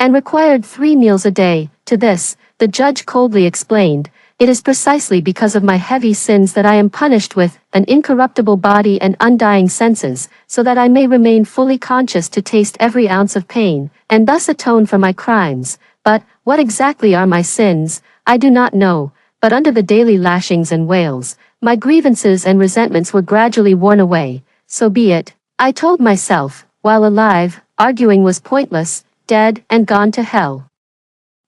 and required 3 meals a day. To this, the judge coldly explained, it is precisely because of my heavy sins that I am punished with an incorruptible body and undying senses, so that I may remain fully conscious to taste every ounce of pain, and thus atone for my crimes. But, what exactly are my sins? I do not know, but under the daily lashings and wails, my grievances and resentments were gradually worn away. So be it, I told myself. While alive, arguing was pointless. Dead and gone to hell.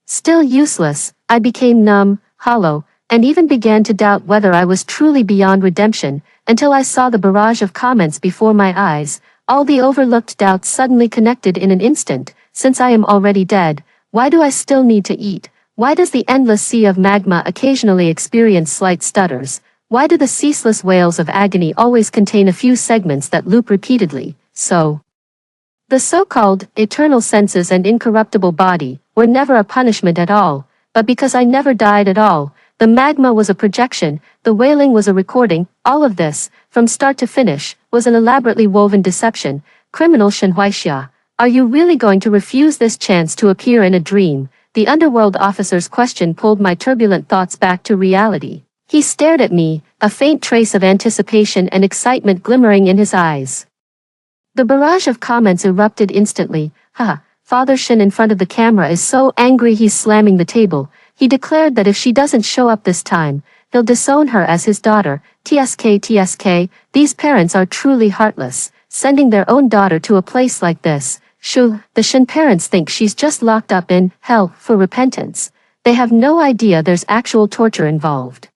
Still useless, I became numb, hollow, and even began to doubt whether I was truly beyond redemption, until I saw the barrage of comments before my eyes. All the overlooked doubts suddenly connected in an instant. Since I am already dead, why do I still need to eat? Why does the endless sea of magma occasionally experience slight stutters? Why do the ceaseless wails of agony always contain a few segments that loop repeatedly? So, the so-called eternal senses and incorruptible body were never a punishment at all, but because I never died at all. The magma was a projection, the wailing was a recording. All of this, from start to finish, was an elaborately woven deception. Criminal Shen Huaixia, are you really going to refuse this chance to appear in a dream? The underworld officer's question pulled my turbulent thoughts back to reality. He stared at me, a faint trace of anticipation and excitement glimmering in his eyes. The barrage of comments erupted instantly. Haha, Father Shen in front of the camera is so angry he's slamming the table. He declared that if she doesn't show up this time, he'll disown her as his daughter. TSK, these parents are truly heartless, sending their own daughter to a place like this. Shoo, the Shen parents think she's just locked up in hell for repentance. They have no idea there's actual torture involved.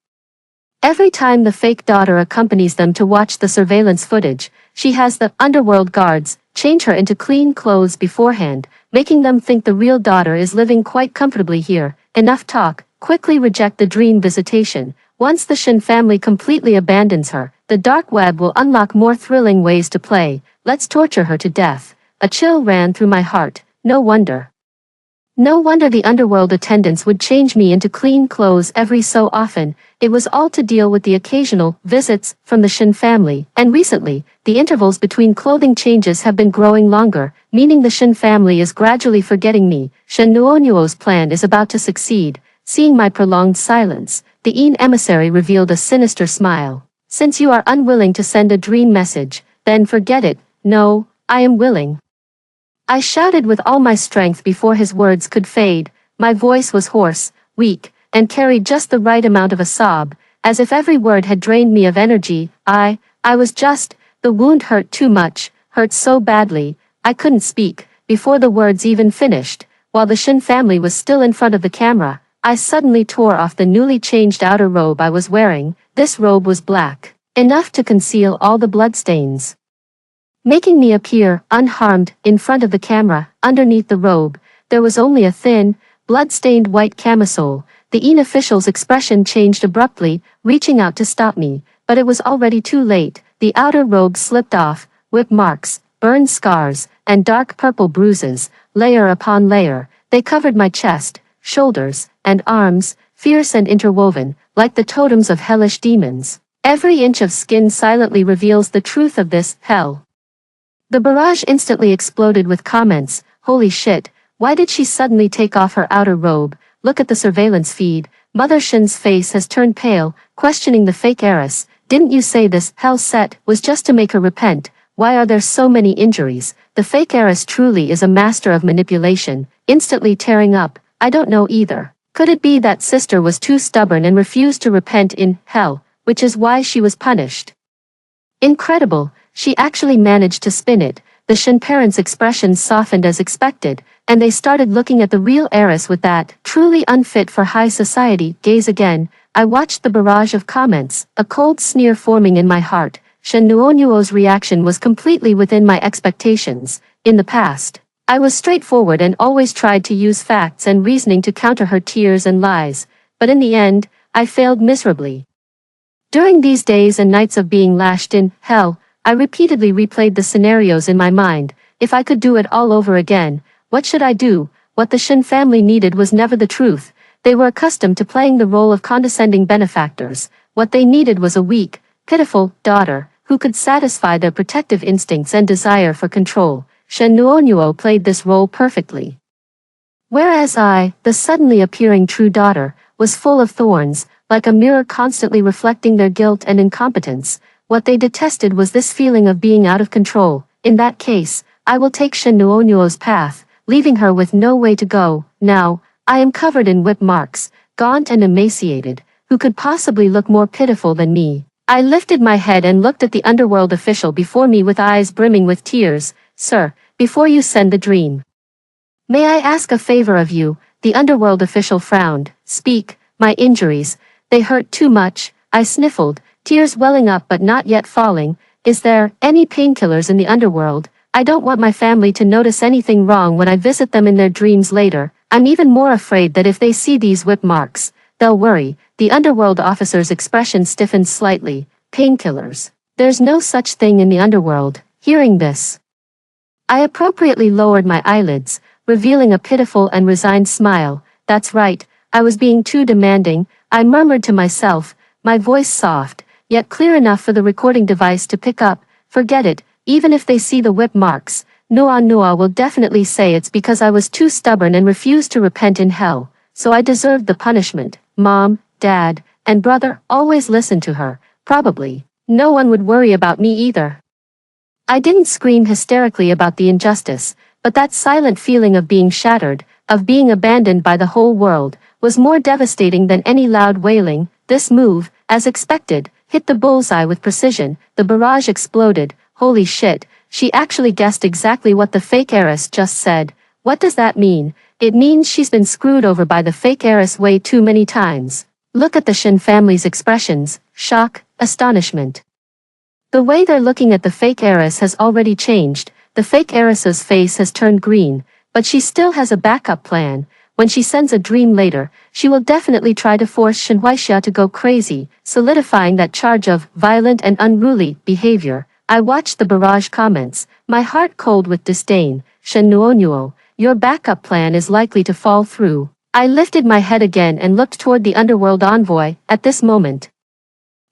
Every time the fake daughter accompanies them to watch the surveillance footage, she has the underworld guards change her into clean clothes beforehand, making them think the real daughter is living quite comfortably here. Enough talk, quickly reject the dream visitation. Once the Shen family completely abandons her, the dark web will unlock more thrilling ways to play. Let's torture her to death. A chill ran through my heart. No wonder the underworld attendants would change me into clean clothes every so often. It was all to deal with the occasional visits from the Shen family, and recently, the intervals between clothing changes have been growing longer, meaning the Shen family is gradually forgetting me. Shen Nuo's plan is about to succeed. Seeing my prolonged silence, the emissary revealed a sinister smile. Since you are unwilling to send a dream message, then forget it. No, I am willing. I shouted with all my strength before his words could fade. My voice was hoarse, weak, and carried just the right amount of a sob, as if every word had drained me of energy. I was just, the wound hurt too much, hurt so badly, I couldn't speak. Before the words even finished, while the Shin family was still in front of the camera, I suddenly tore off the newly changed outer robe I was wearing. This robe was black, enough to conceal all the bloodstains, making me appear unharmed in front of the camera. Underneath the robe, there was only a thin, blood-stained white camisole. The official's expression changed abruptly, reaching out to stop me, but it was already too late. The outer robe slipped off, whip marks, burned scars, and dark purple bruises, layer upon layer. They covered my chest, shoulders, and arms, fierce and interwoven, like the totems of hellish demons. Every inch of skin silently reveals the truth of this hell. The barrage instantly exploded with comments. Holy shit, why did she suddenly take off her outer robe? Look at the surveillance feed. Mother Shin's face has turned pale, questioning the fake heiress. Didn't you say this hell set was just to make her repent? Why are there so many injuries? The fake heiress truly is a master of manipulation, instantly tearing up. I don't know either. Could it be that sister was too stubborn and refused to repent in hell, which is why she was punished? Incredible, she actually managed to spin it. The Shin parents' expressions softened as expected, and they started looking at the real heiress with that truly unfit for high society gaze again. I watched the barrage of comments, a cold sneer forming in my heart. Shin Nuonuo's reaction was completely within my expectations. In the past, I was straightforward and always tried to use facts and reasoning to counter her tears and lies, but in the end, I failed miserably. During these days and nights of being lashed in hell, I repeatedly replayed the scenarios in my mind. If I could do it all over again, what should I do? What the Shin family needed was never the truth. They were accustomed to playing the role of condescending benefactors. What they needed was a weak, pitiful daughter who could satisfy their protective instincts and desire for control. Shin Nuonuo played this role perfectly. Whereas I, the suddenly appearing true daughter, was full of thorns, like a mirror constantly reflecting their guilt and incompetence. What they detested was this feeling of being out of control. In that case, I will take Shin Nuonuo's path, leaving her with no way to go. Now, I am covered in whip marks, gaunt and emaciated. Who could possibly look more pitiful than me? I lifted my head and looked at the underworld official before me with eyes brimming with tears. Sir, before you send the dream, may I ask a favor of you? The underworld official frowned. Speak. My injuries, they hurt too much. I sniffled, tears welling up but not yet falling. Is there any painkillers in the underworld? I don't want my family to notice anything wrong when I visit them in their dreams later. I'm even more afraid that if they see these whip marks, they'll worry. The underworld officer's expression stiffened slightly. Painkillers. There's no such thing in the underworld. Hearing this, I appropriately lowered my eyelids, revealing a pitiful and resigned smile. That's right, I was being too demanding, I murmured to myself, my voice soft, yet clear enough for the recording device to pick up. Forget it, even if they see the whip marks, Nuo will definitely say it's because I was too stubborn and refused to repent in hell, so I deserved the punishment. Mom, Dad, and brother always listened to her. Probably, no one would worry about me either. I didn't scream hysterically about the injustice, but that silent feeling of being shattered, of being abandoned by the whole world, was more devastating than any loud wailing. This move, as expected, hit the bullseye with precision. The barrage exploded. Holy shit, she actually guessed exactly what the fake heiress just said. What does that mean? It means she's been screwed over by the fake heiress way too many times. Look at the Shin family's expressions, shock, astonishment. The way they're looking at the fake heiress has already changed. The fake heiress's face has turned green, but she still has a backup plan. When she sends a dream later, she will definitely try to force Shin Huaixia to go crazy, solidifying that charge of violent and unruly behavior. I watched the barrage comments, my heart cold with disdain. Shin Nuonuo, your backup plan is likely to fall through. I lifted my head again and looked toward the underworld envoy. At this moment,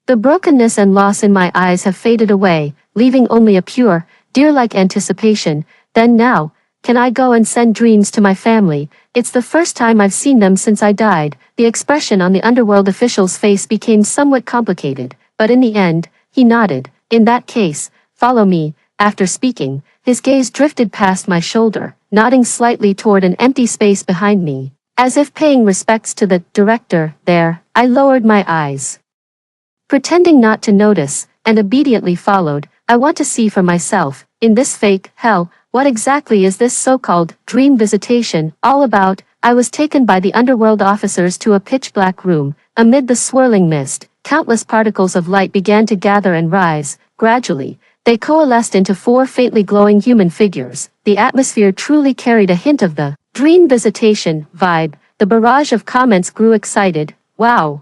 the brokenness and loss in my eyes have faded away, leaving only a pure, deer-like anticipation. Then now, can I go and send dreams to my family? It's the first time I've seen them since I died. The expression on the underworld official's face became somewhat complicated, but in the end, he nodded. In that case, follow me. After speaking, his gaze drifted past my shoulder, nodding slightly toward an empty space behind me. As if paying respects to the director there, I lowered my eyes, pretending not to notice, and obediently followed. I want to see for myself, in this fake hell, what exactly is this so-called dream visitation all about? I was taken by the underworld officers to a pitch-black room. Amid the swirling mist, countless particles of light began to gather and rise. Gradually, they coalesced into 4 faintly glowing human figures. The atmosphere truly carried a hint of the dream visitation vibe. The barrage of comments grew excited. Wow!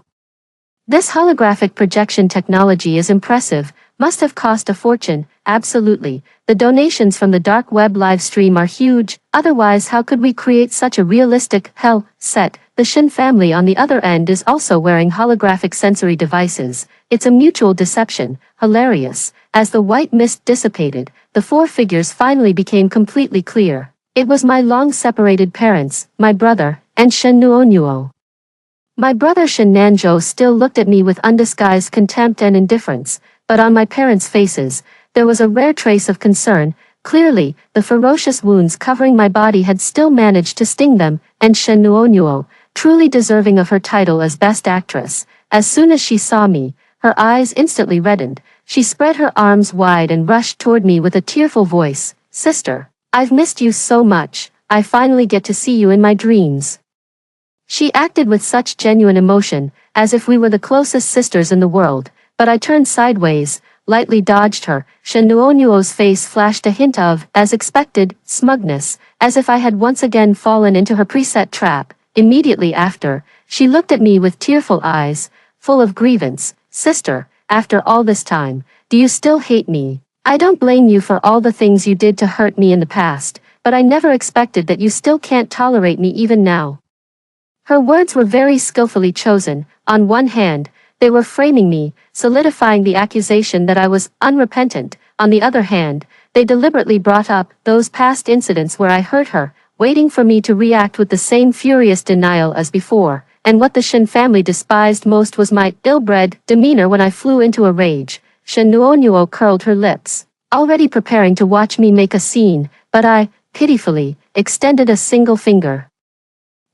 This holographic projection technology is impressive. Must have cost a fortune. Absolutely. The donations from the dark web live stream are huge. Otherwise, how could we create such a realistic hell set? The Shin family on the other end is also wearing holographic sensory devices. It's a mutual deception. Hilarious. As the white mist dissipated, the 4 figures finally became completely clear. It was my long-separated parents, my brother, and Shen Nuonuo. My brother Shen Nanzhou still looked at me with undisguised contempt and indifference, but on my parents' faces, there was a rare trace of concern. Clearly, the ferocious wounds covering my body had still managed to sting them, and Shen Nuonuo, truly deserving of her title as Best Actress, as soon as she saw me, her eyes instantly reddened. She spread her arms wide and rushed toward me with a tearful voice. "Sister, I've missed you so much. I finally get to see you in my dreams." She acted with such genuine emotion, as if we were the closest sisters in the world, but I turned sideways, lightly dodged her. Shen Nuonuo's face flashed a hint of, as expected, smugness, as if I had once again fallen into her preset trap. Immediately after, she looked at me with tearful eyes, full of grievance. "Sister, after all this time, do you still hate me? I don't blame you for all the things you did to hurt me in the past, but I never expected that you still can't tolerate me even now." Her words were very skillfully chosen. On one hand, they were framing me, solidifying the accusation that I was unrepentant. On the other hand, they deliberately brought up those past incidents where I hurt her, waiting for me to react with the same furious denial as before. And what the Shin family despised most was my ill-bred demeanor when I flew into a rage. Shen Nuonuo curled her lips, already preparing to watch me make a scene, but I, pitifully, extended a single finger,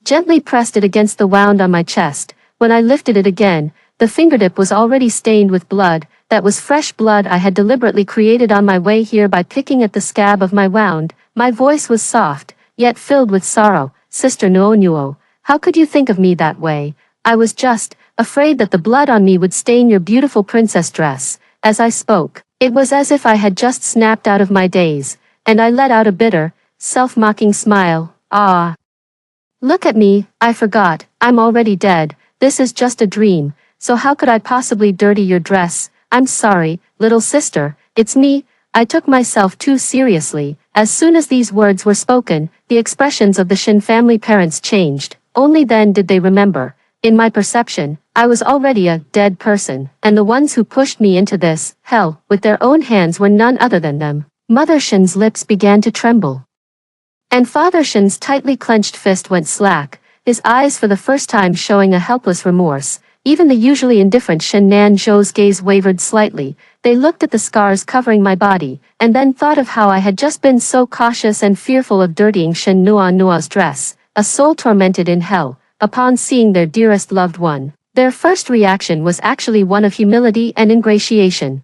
gently pressed it against the wound on my chest. When I lifted it again, the fingertip was already stained with blood. That was fresh blood I had deliberately created on my way here by picking at the scab of my wound. My voice was soft, yet filled with sorrow. "Sister Nuonuo, how could you think of me that way? I was just afraid that the blood on me would stain your beautiful princess dress." As I spoke, it was as if I had just snapped out of my daze, and I let out a bitter, self-mocking smile. "Ah. Look at me, I forgot, I'm already dead. This is just a dream, so how could I possibly dirty your dress? I'm sorry, little sister, it's me." I took myself too seriously. As soon as these words were spoken, the expressions of the Shin family parents changed. Only then did they remember. In my perception, I was already a dead person, and the ones who pushed me into this hell with their own hands were none other than them. Mother Shin's lips began to tremble, and Father Shin's tightly clenched fist went slack, his eyes for the first time showing a helpless remorse. Even the usually indifferent Shen Nanzhou's gaze wavered slightly. They looked at the scars covering my body, and then thought of how I had just been so cautious and fearful of dirtying Shen Nuonuo's dress. A soul tormented in hell, upon seeing their dearest loved one, their first reaction was actually one of humility and ingratiation.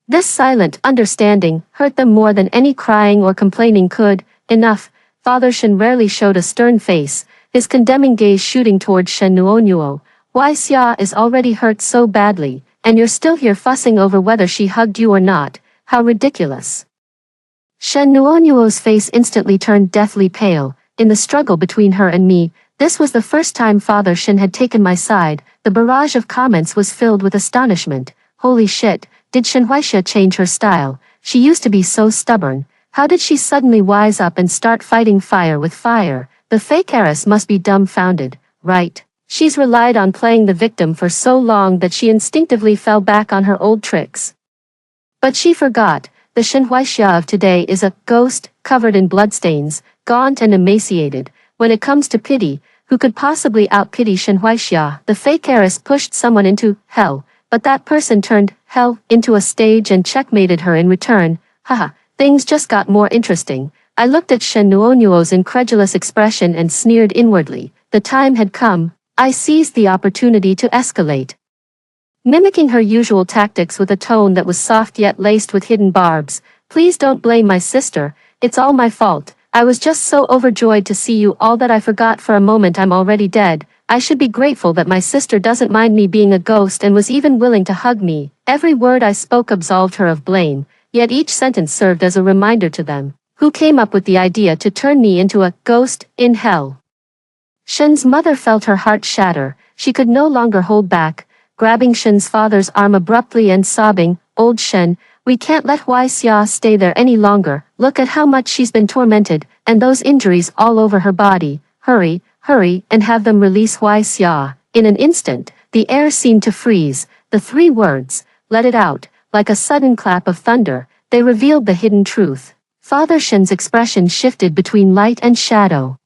This silent understanding hurt them more than any crying or complaining could. "Enough." Father Shen rarely showed a stern face, his condemning gaze shooting toward Shen Nuonuo. "Why, Xia is already hurt so badly, and you're still here fussing over whether she hugged you or not. How ridiculous." Shen Nuonuo's face instantly turned deathly pale. In the struggle between her and me, this was the first time Father Shen had taken my side. The barrage of comments was filled with astonishment. Holy shit, did Shen Huaixia change her style? She used to be so stubborn. How did she suddenly wise up and start fighting fire with fire? The fake heiress must be dumbfounded, right? She's relied on playing the victim for so long that she instinctively fell back on her old tricks. But she forgot, the Shen Huaixia of today is a ghost, covered in bloodstains, gaunt and emaciated. when it comes to pity, who could possibly out-pity Shen Huaixia? The fake heiress pushed someone into hell, but that person turned hell into a stage and checkmated her in return. Haha, things just got more interesting. I looked at Shen Nuonuo's incredulous expression and sneered inwardly. The time had come. I seized the opportunity to escalate. Mimicking her usual tactics with a tone that was soft yet laced with hidden barbs. Please don't blame my sister, it's all my fault. I was just so overjoyed to see you all that I forgot for a moment I'm already dead. I should be grateful that my sister doesn't mind me being a ghost and was even willing to hug me. Every word I spoke absolved her of blame, yet each sentence served as a reminder to them. Who came up with the idea to turn me into a ghost in hell? Shen's mother felt her heart shatter. She could no longer hold back, grabbing Shen's father's arm abruptly and sobbing, "Old Shen, we can't let Huaixia stay there any longer. Look at how much she's been tormented, and those injuries all over her body. Hurry, hurry, and have them release Huaixia." In an instant, the air seemed to freeze. The three words, "Let it out," like a sudden clap of thunder, they revealed the hidden truth. Father Shen's expression shifted between light and shadow.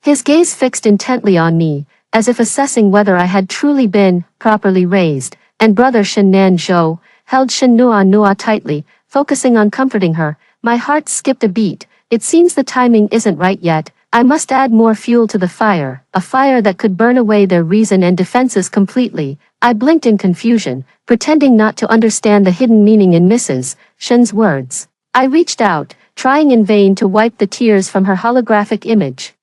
His gaze fixed intently on me, as if assessing whether I had truly been properly raised, and brother Shen Nanzhou held Shen Nuo tightly, focusing on comforting her. My heart skipped a beat. It seems the timing isn't right yet. I must add more fuel to the fire, a fire that could burn away their reason and defenses completely. I blinked in confusion, pretending not to understand the hidden meaning in Mrs. Shen's words. I reached out, trying in vain to wipe the tears from her holographic image.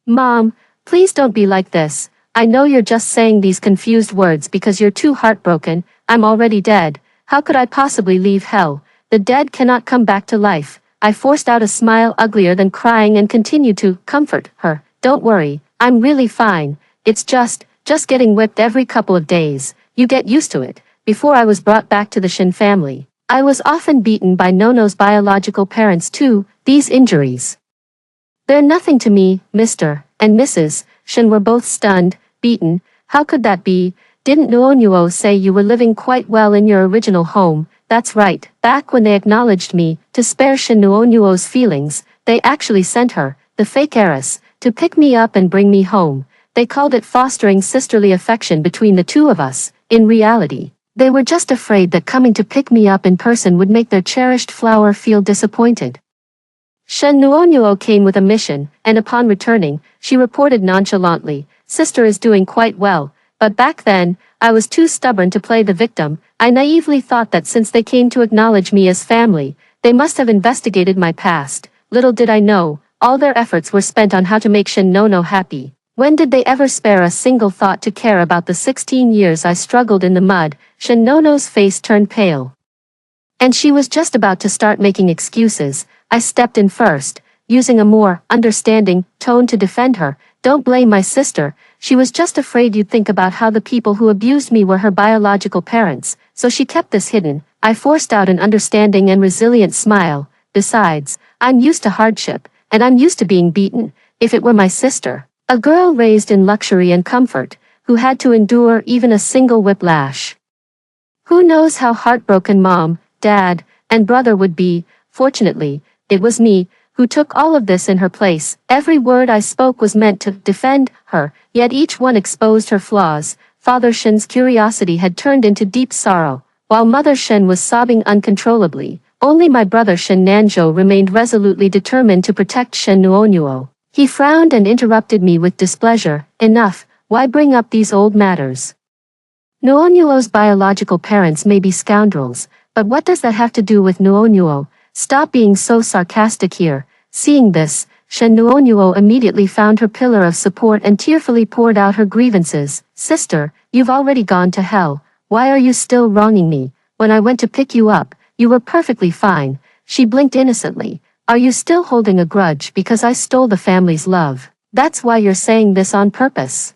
"Mom, please don't be like this. I know you're just saying these confused words because you're too heartbroken. I'm already dead. How could I possibly leave hell? The dead cannot come back to life." I forced out a smile uglier than crying and continued to comfort her. "Don't worry, I'm really fine. It's just getting whipped every couple of days. You get used to it." Before I was brought back to the Shen family, I was often beaten by Nono's biological parents too. These injuries, they're nothing to me. Mr. and Mrs. Shen were both stunned. "Beaten? How could that be? Didn't Nuonuo say you were living quite well in your original home?" "That's right. Back when they acknowledged me, to spare Shen Nuonuo's feelings, they actually sent her, the fake heiress, to pick me up and bring me home. They called it fostering sisterly affection between the two of us. In reality, they were just afraid that coming to pick me up in person would make their cherished flower feel disappointed." Shen Nuonuo came with a mission, and upon returning, she reported nonchalantly, "Sister is doing quite well, but back then, I was too stubborn to play the victim. I naively thought that since they came to acknowledge me as family, they must have investigated my past. Little did I know, all their efforts were spent on how to make Shen Nono happy. When did they ever spare a single thought to care about the 16 years I struggled in the mud?" Shen Nono's face turned pale, and she was just about to start making excuses. I stepped in first, using a more understanding tone to defend her. "Don't blame my sister. She was just afraid you'd think about how the people who abused me were her biological parents, so she kept this hidden." I forced out an understanding and resilient smile. "Besides, I'm used to hardship, and I'm used to being beaten. If it were my sister, a girl raised in luxury and comfort, who had to endure even a single whiplash, who knows how heartbroken Mom, Dad, and brother would be? Fortunately, it was me who took all of this in her place. Every word I spoke was meant to defend her, yet each one exposed her flaws. Father Shen's curiosity had turned into deep sorrow, while Mother Shen was sobbing uncontrollably. Only my brother Shen Nanzhou remained resolutely determined to protect Shen Nuonuo. He frowned and interrupted me with displeasure. "Enough, why bring up these old matters? Nuonuo's biological parents may be scoundrels, but what does that have to do with Nuonuo? Stop being so sarcastic here." Seeing this, Shen Nuonuo immediately found her pillar of support and tearfully poured out her grievances. "Sister, you've already gone to hell. Why are you still wronging me? When I went to pick you up, you were perfectly fine." She blinked innocently. "Are you still holding a grudge because I stole the family's love? That's why you're saying this on purpose?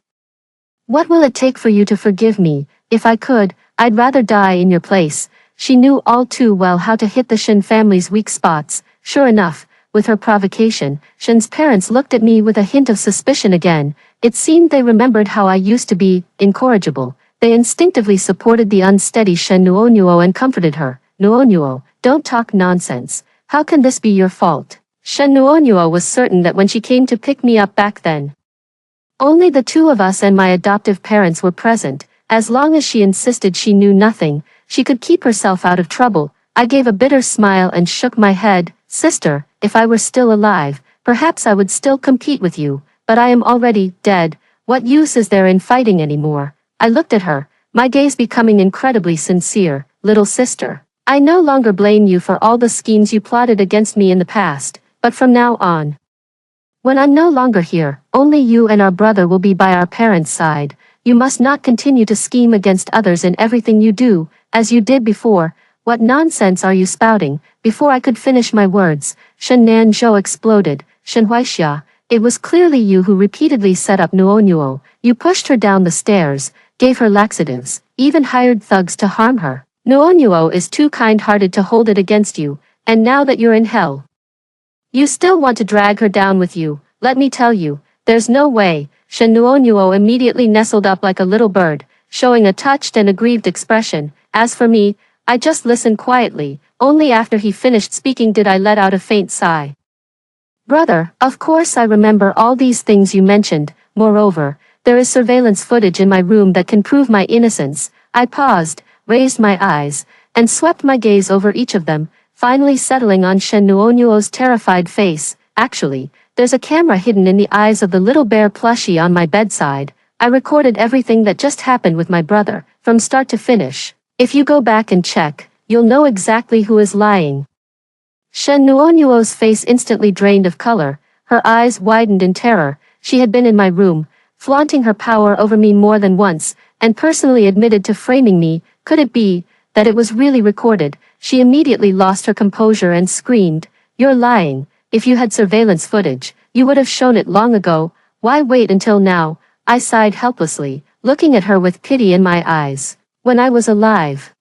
What will it take for you to forgive me? If I could, I'd rather die in your place." She knew all too well how to hit the Shen family's weak spots. Sure enough, with her provocation, Shen's parents looked at me with a hint of suspicion again. It seemed they remembered how I used to be incorrigible. They instinctively supported the unsteady Shen Nuonuo and comforted her. "Nuonuo, don't talk nonsense. How can this be your fault? Shen Nuonuo was certain that when she came to pick me up back then, only the two of us and my adoptive parents were present. As long as she insisted she knew nothing, she could keep herself out of trouble. I gave a bitter smile and shook my head. Sister, if I were still alive, perhaps I would still compete with you, but I am already dead. What use is there in fighting anymore? I looked at her, my gaze becoming incredibly sincere. Little sister, I no longer blame you for all the schemes you plotted against me in the past, but from now on, when I'm no longer here, only you and our brother will be by our parents' side. You must not continue to scheme against others in everything you do, as you did before. What nonsense are you spouting? Before I could finish my words, Shen Nanzhou exploded. Shen Huaixia, it was clearly you who repeatedly set up Nuonuo. You pushed her down the stairs, gave her laxatives, even hired thugs to harm her. Nuonuo is too kind-hearted to hold it against you, and now that you're in hell, you still want to drag her down with you. Let me tell you, there's no way. Shen Nuonuo immediately nestled up like a little bird, showing a touched and aggrieved expression. As for me, I just listened quietly. Only after he finished speaking did I let out a faint sigh. Brother, of course I remember all these things you mentioned. Moreover, there is surveillance footage in my room that can prove my innocence. I paused, raised my eyes, and swept my gaze over each of them, finally settling on Shen Nuonuo's terrified face. Actually, there's a camera hidden in the eyes of the little bear plushie on my bedside. I recorded everything that just happened with my brother, from start to finish. If you go back and check, you'll know exactly who is lying. Shen Nuonuo's face instantly drained of color, her eyes widened in terror. She had been in my room, flaunting her power over me more than once, and personally admitted to framing me. Could it be that it was really recorded? She immediately lost her composure and screamed, "You're lying. If you had surveillance footage, you would have shown it long ago. Why wait until now?" I sighed helplessly, looking at her with pity in my eyes. When I was alive,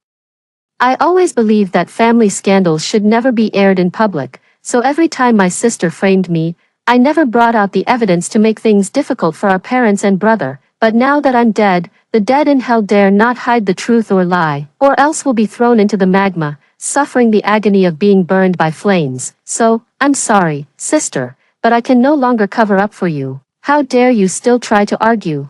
I always believed that family scandals should never be aired in public, so every time my sister framed me, I never brought out the evidence to make things difficult for our parents and brother. But now that I'm dead, the dead in hell dare not hide the truth or lie, or else will be thrown into the magma, suffering the agony of being burned by flames. So, I'm sorry, sister, but I can no longer cover up for you. How dare you still try to argue?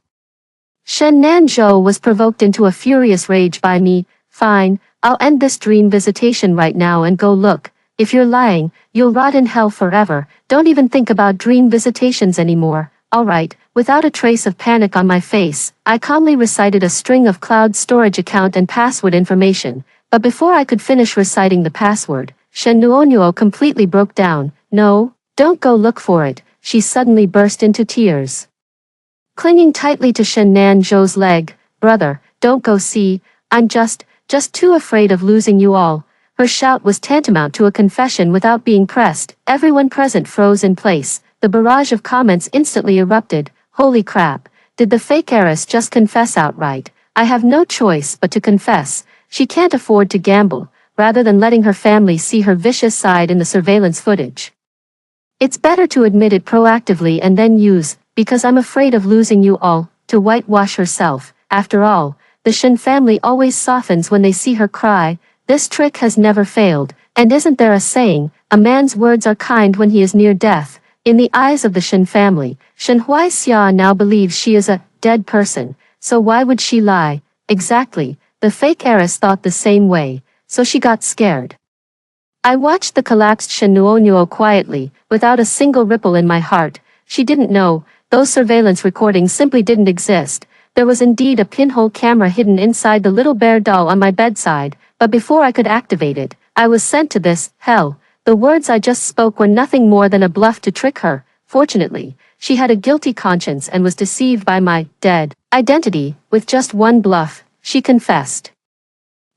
Shen Nanzhou was provoked into a furious rage by me. Fine, I'll end this dream visitation right now and go look. If you're lying, you'll rot in hell forever. Don't even think about dream visitations anymore. Alright, without a trace of panic on my face, I calmly recited a string of cloud storage account and password information. But before I could finish reciting the password, Shen Nuonuo completely broke down. No, don't go look for it. She suddenly burst into tears, clinging tightly to Shen Nanzhou's leg. Brother, don't go see, I'm just too afraid of losing you all. Her shout was tantamount to a confession without being pressed. Everyone present froze in place. The barrage of comments instantly erupted. Holy crap, did the fake heiress just confess outright? I have no choice but to confess. She can't afford to gamble, rather than letting her family see her vicious side in the surveillance footage. It's better to admit it proactively and then use, because I'm afraid of losing you all, to whitewash herself. After all, the Shen family always softens when they see her cry. This trick has never failed, and isn't there a saying, a man's words are kind when he is near death? In the eyes of the Shen family, Shen Huaixia now believes she is a dead person, so why would she lie? Exactly, the fake heiress thought the same way, so she got scared. I watched the collapsed Shen Nuonuo quietly, without a single ripple in my heart. She didn't know, those surveillance recordings simply didn't exist. There was indeed a pinhole camera hidden inside the little bear doll on my bedside, but before I could activate it, I was sent to this hell. The words I just spoke were nothing more than a bluff to trick her. Fortunately, she had a guilty conscience and was deceived by my dead identity. With just one bluff, she confessed.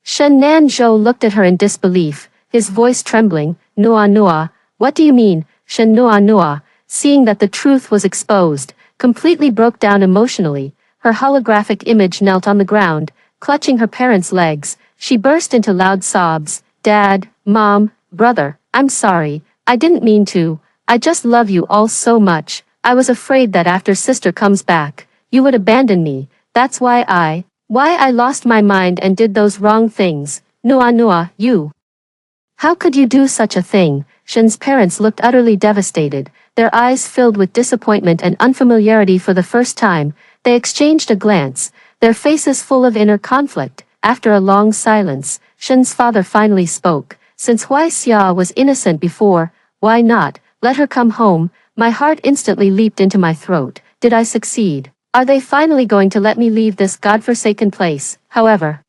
Shen Nanzhou looked at her in disbelief, his voice trembling. "Nua Nua, what do you mean?" Shen Nua, seeing that the truth was exposed, completely broke down emotionally. Her holographic image knelt on the ground, clutching her parents' legs. She burst into loud sobs. "Dad, Mom, brother, I'm sorry. I didn't mean to. I just love you all so much. I was afraid that after sister comes back, you would abandon me. That's why I lost my mind and did those wrong things. Nua Nua, you." How could you do such a thing? Shen's parents looked utterly devastated, their eyes filled with disappointment and unfamiliarity for the first time. They exchanged a glance, their faces full of inner conflict. After a long silence, Shen's father finally spoke. Since Hui Xia was innocent before, why not let her come home? My heart instantly leaped into my throat. Did I succeed? Are they finally going to let me leave this godforsaken place? However,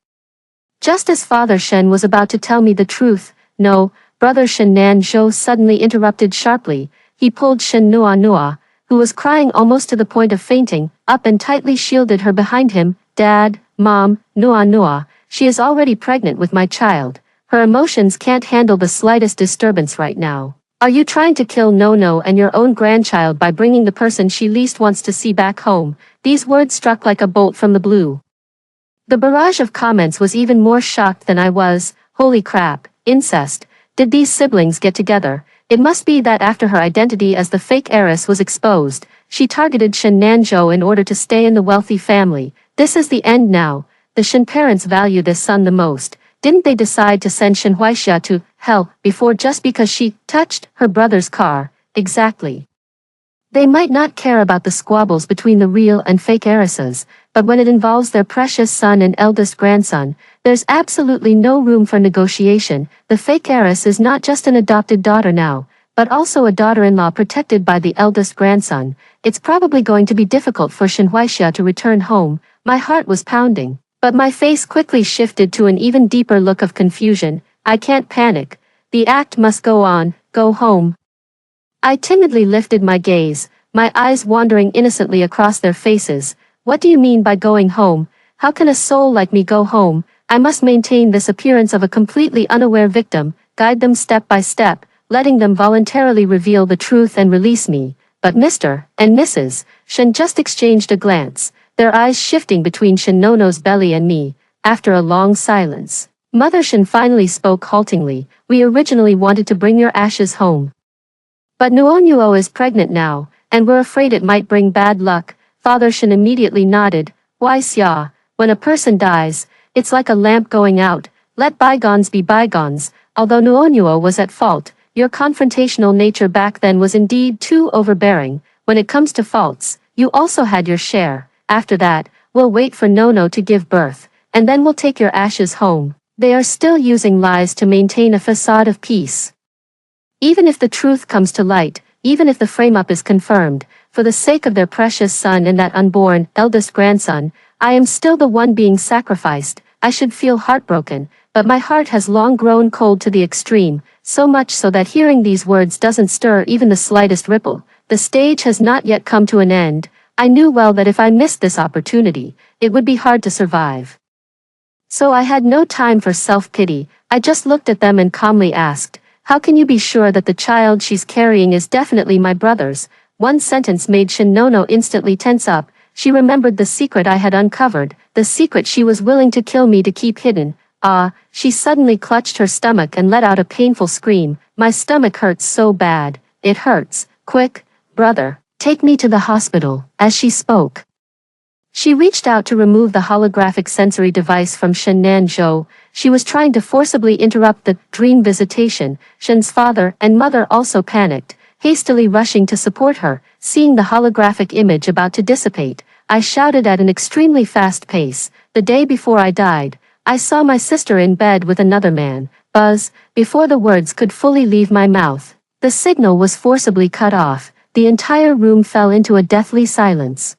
just as Father Shen was about to tell me the truth, no, Brother Shen Nanzhou suddenly interrupted sharply. He pulled Shen Nua, who was crying almost to the point of fainting, up and tightly shielded her behind him. Dad, Mom, Nua, she is already pregnant with my child. Her emotions can't handle the slightest disturbance right now. Are you trying to kill Nono and your own grandchild by bringing the person she least wants to see back home? These words struck like a bolt from the blue. The barrage of comments was even more shocked than I was. Holy crap, incest. Did these siblings get together? It must be that after her identity as the fake heiress was exposed, she targeted Shen Nanzhou in order to stay in the wealthy family. This is the end now. The Shen parents value this son the most. Didn't they decide to send Shen Huaixia to hell before just because she touched her brother's car? Exactly. They might not care about the squabbles between the real and fake heiresses, but when it involves their precious son and eldest grandson, there's absolutely no room for negotiation. The fake heiress is not just an adopted daughter now, but also a daughter-in-law protected by the eldest grandson. It's probably going to be difficult for Shen Huaixia to return home. My heart was pounding, but my face quickly shifted to an even deeper look of confusion. I can't panic. The act must go on. Go home. I timidly lifted my gaze, my eyes wandering innocently across their faces. What do you mean by going home? How can a soul like me go home? I must maintain this appearance of a completely unaware victim, guide them step by step, letting them voluntarily reveal the truth and release me. But Mr. and Mrs. Shen just exchanged a glance, their eyes shifting between Shen Nono's belly and me. After a long silence, Mother Shen finally spoke haltingly. We originally wanted to bring your ashes home. But Nuonuo is pregnant now, and we're afraid it might bring bad luck. Father Shen immediately nodded. Why Xia, when a person dies, it's like a lamp going out. Let bygones be bygones. Although Nuonuo was at fault, your confrontational nature back then was indeed too overbearing. When it comes to faults, you also had your share. After that, we'll wait for Nono to give birth, and then we'll take your ashes home. They are still using lies to maintain a facade of peace. Even if the truth comes to light, even if the frame-up is confirmed, for the sake of their precious son and that unborn, eldest grandson, I am still the one being sacrificed. I should feel heartbroken, but my heart has long grown cold to the extreme, so much so that hearing these words doesn't stir even the slightest ripple. The stage has not yet come to an end. I knew well that if I missed this opportunity, it would be hard to survive. So I had no time for self-pity. I just looked at them and calmly asked, how can you be sure that the child she's carrying is definitely my brother's? One sentence made Shen Nono instantly tense up. She remembered the secret I had uncovered, the secret she was willing to kill me to keep hidden. She suddenly clutched her stomach and let out a painful scream. My stomach hurts so bad. It hurts. Quick, brother, take me to the hospital. As she spoke, she reached out to remove the holographic sensory device from Shen Nanzhou. She was trying to forcibly interrupt the dream visitation. Shen's father and mother also panicked, hastily rushing to support her. Seeing the holographic image about to dissipate, I shouted at an extremely fast pace. The day before I died, I saw my sister in bed with another man. Buzz, before the words could fully leave my mouth, the signal was forcibly cut off. The entire room fell into a deathly silence.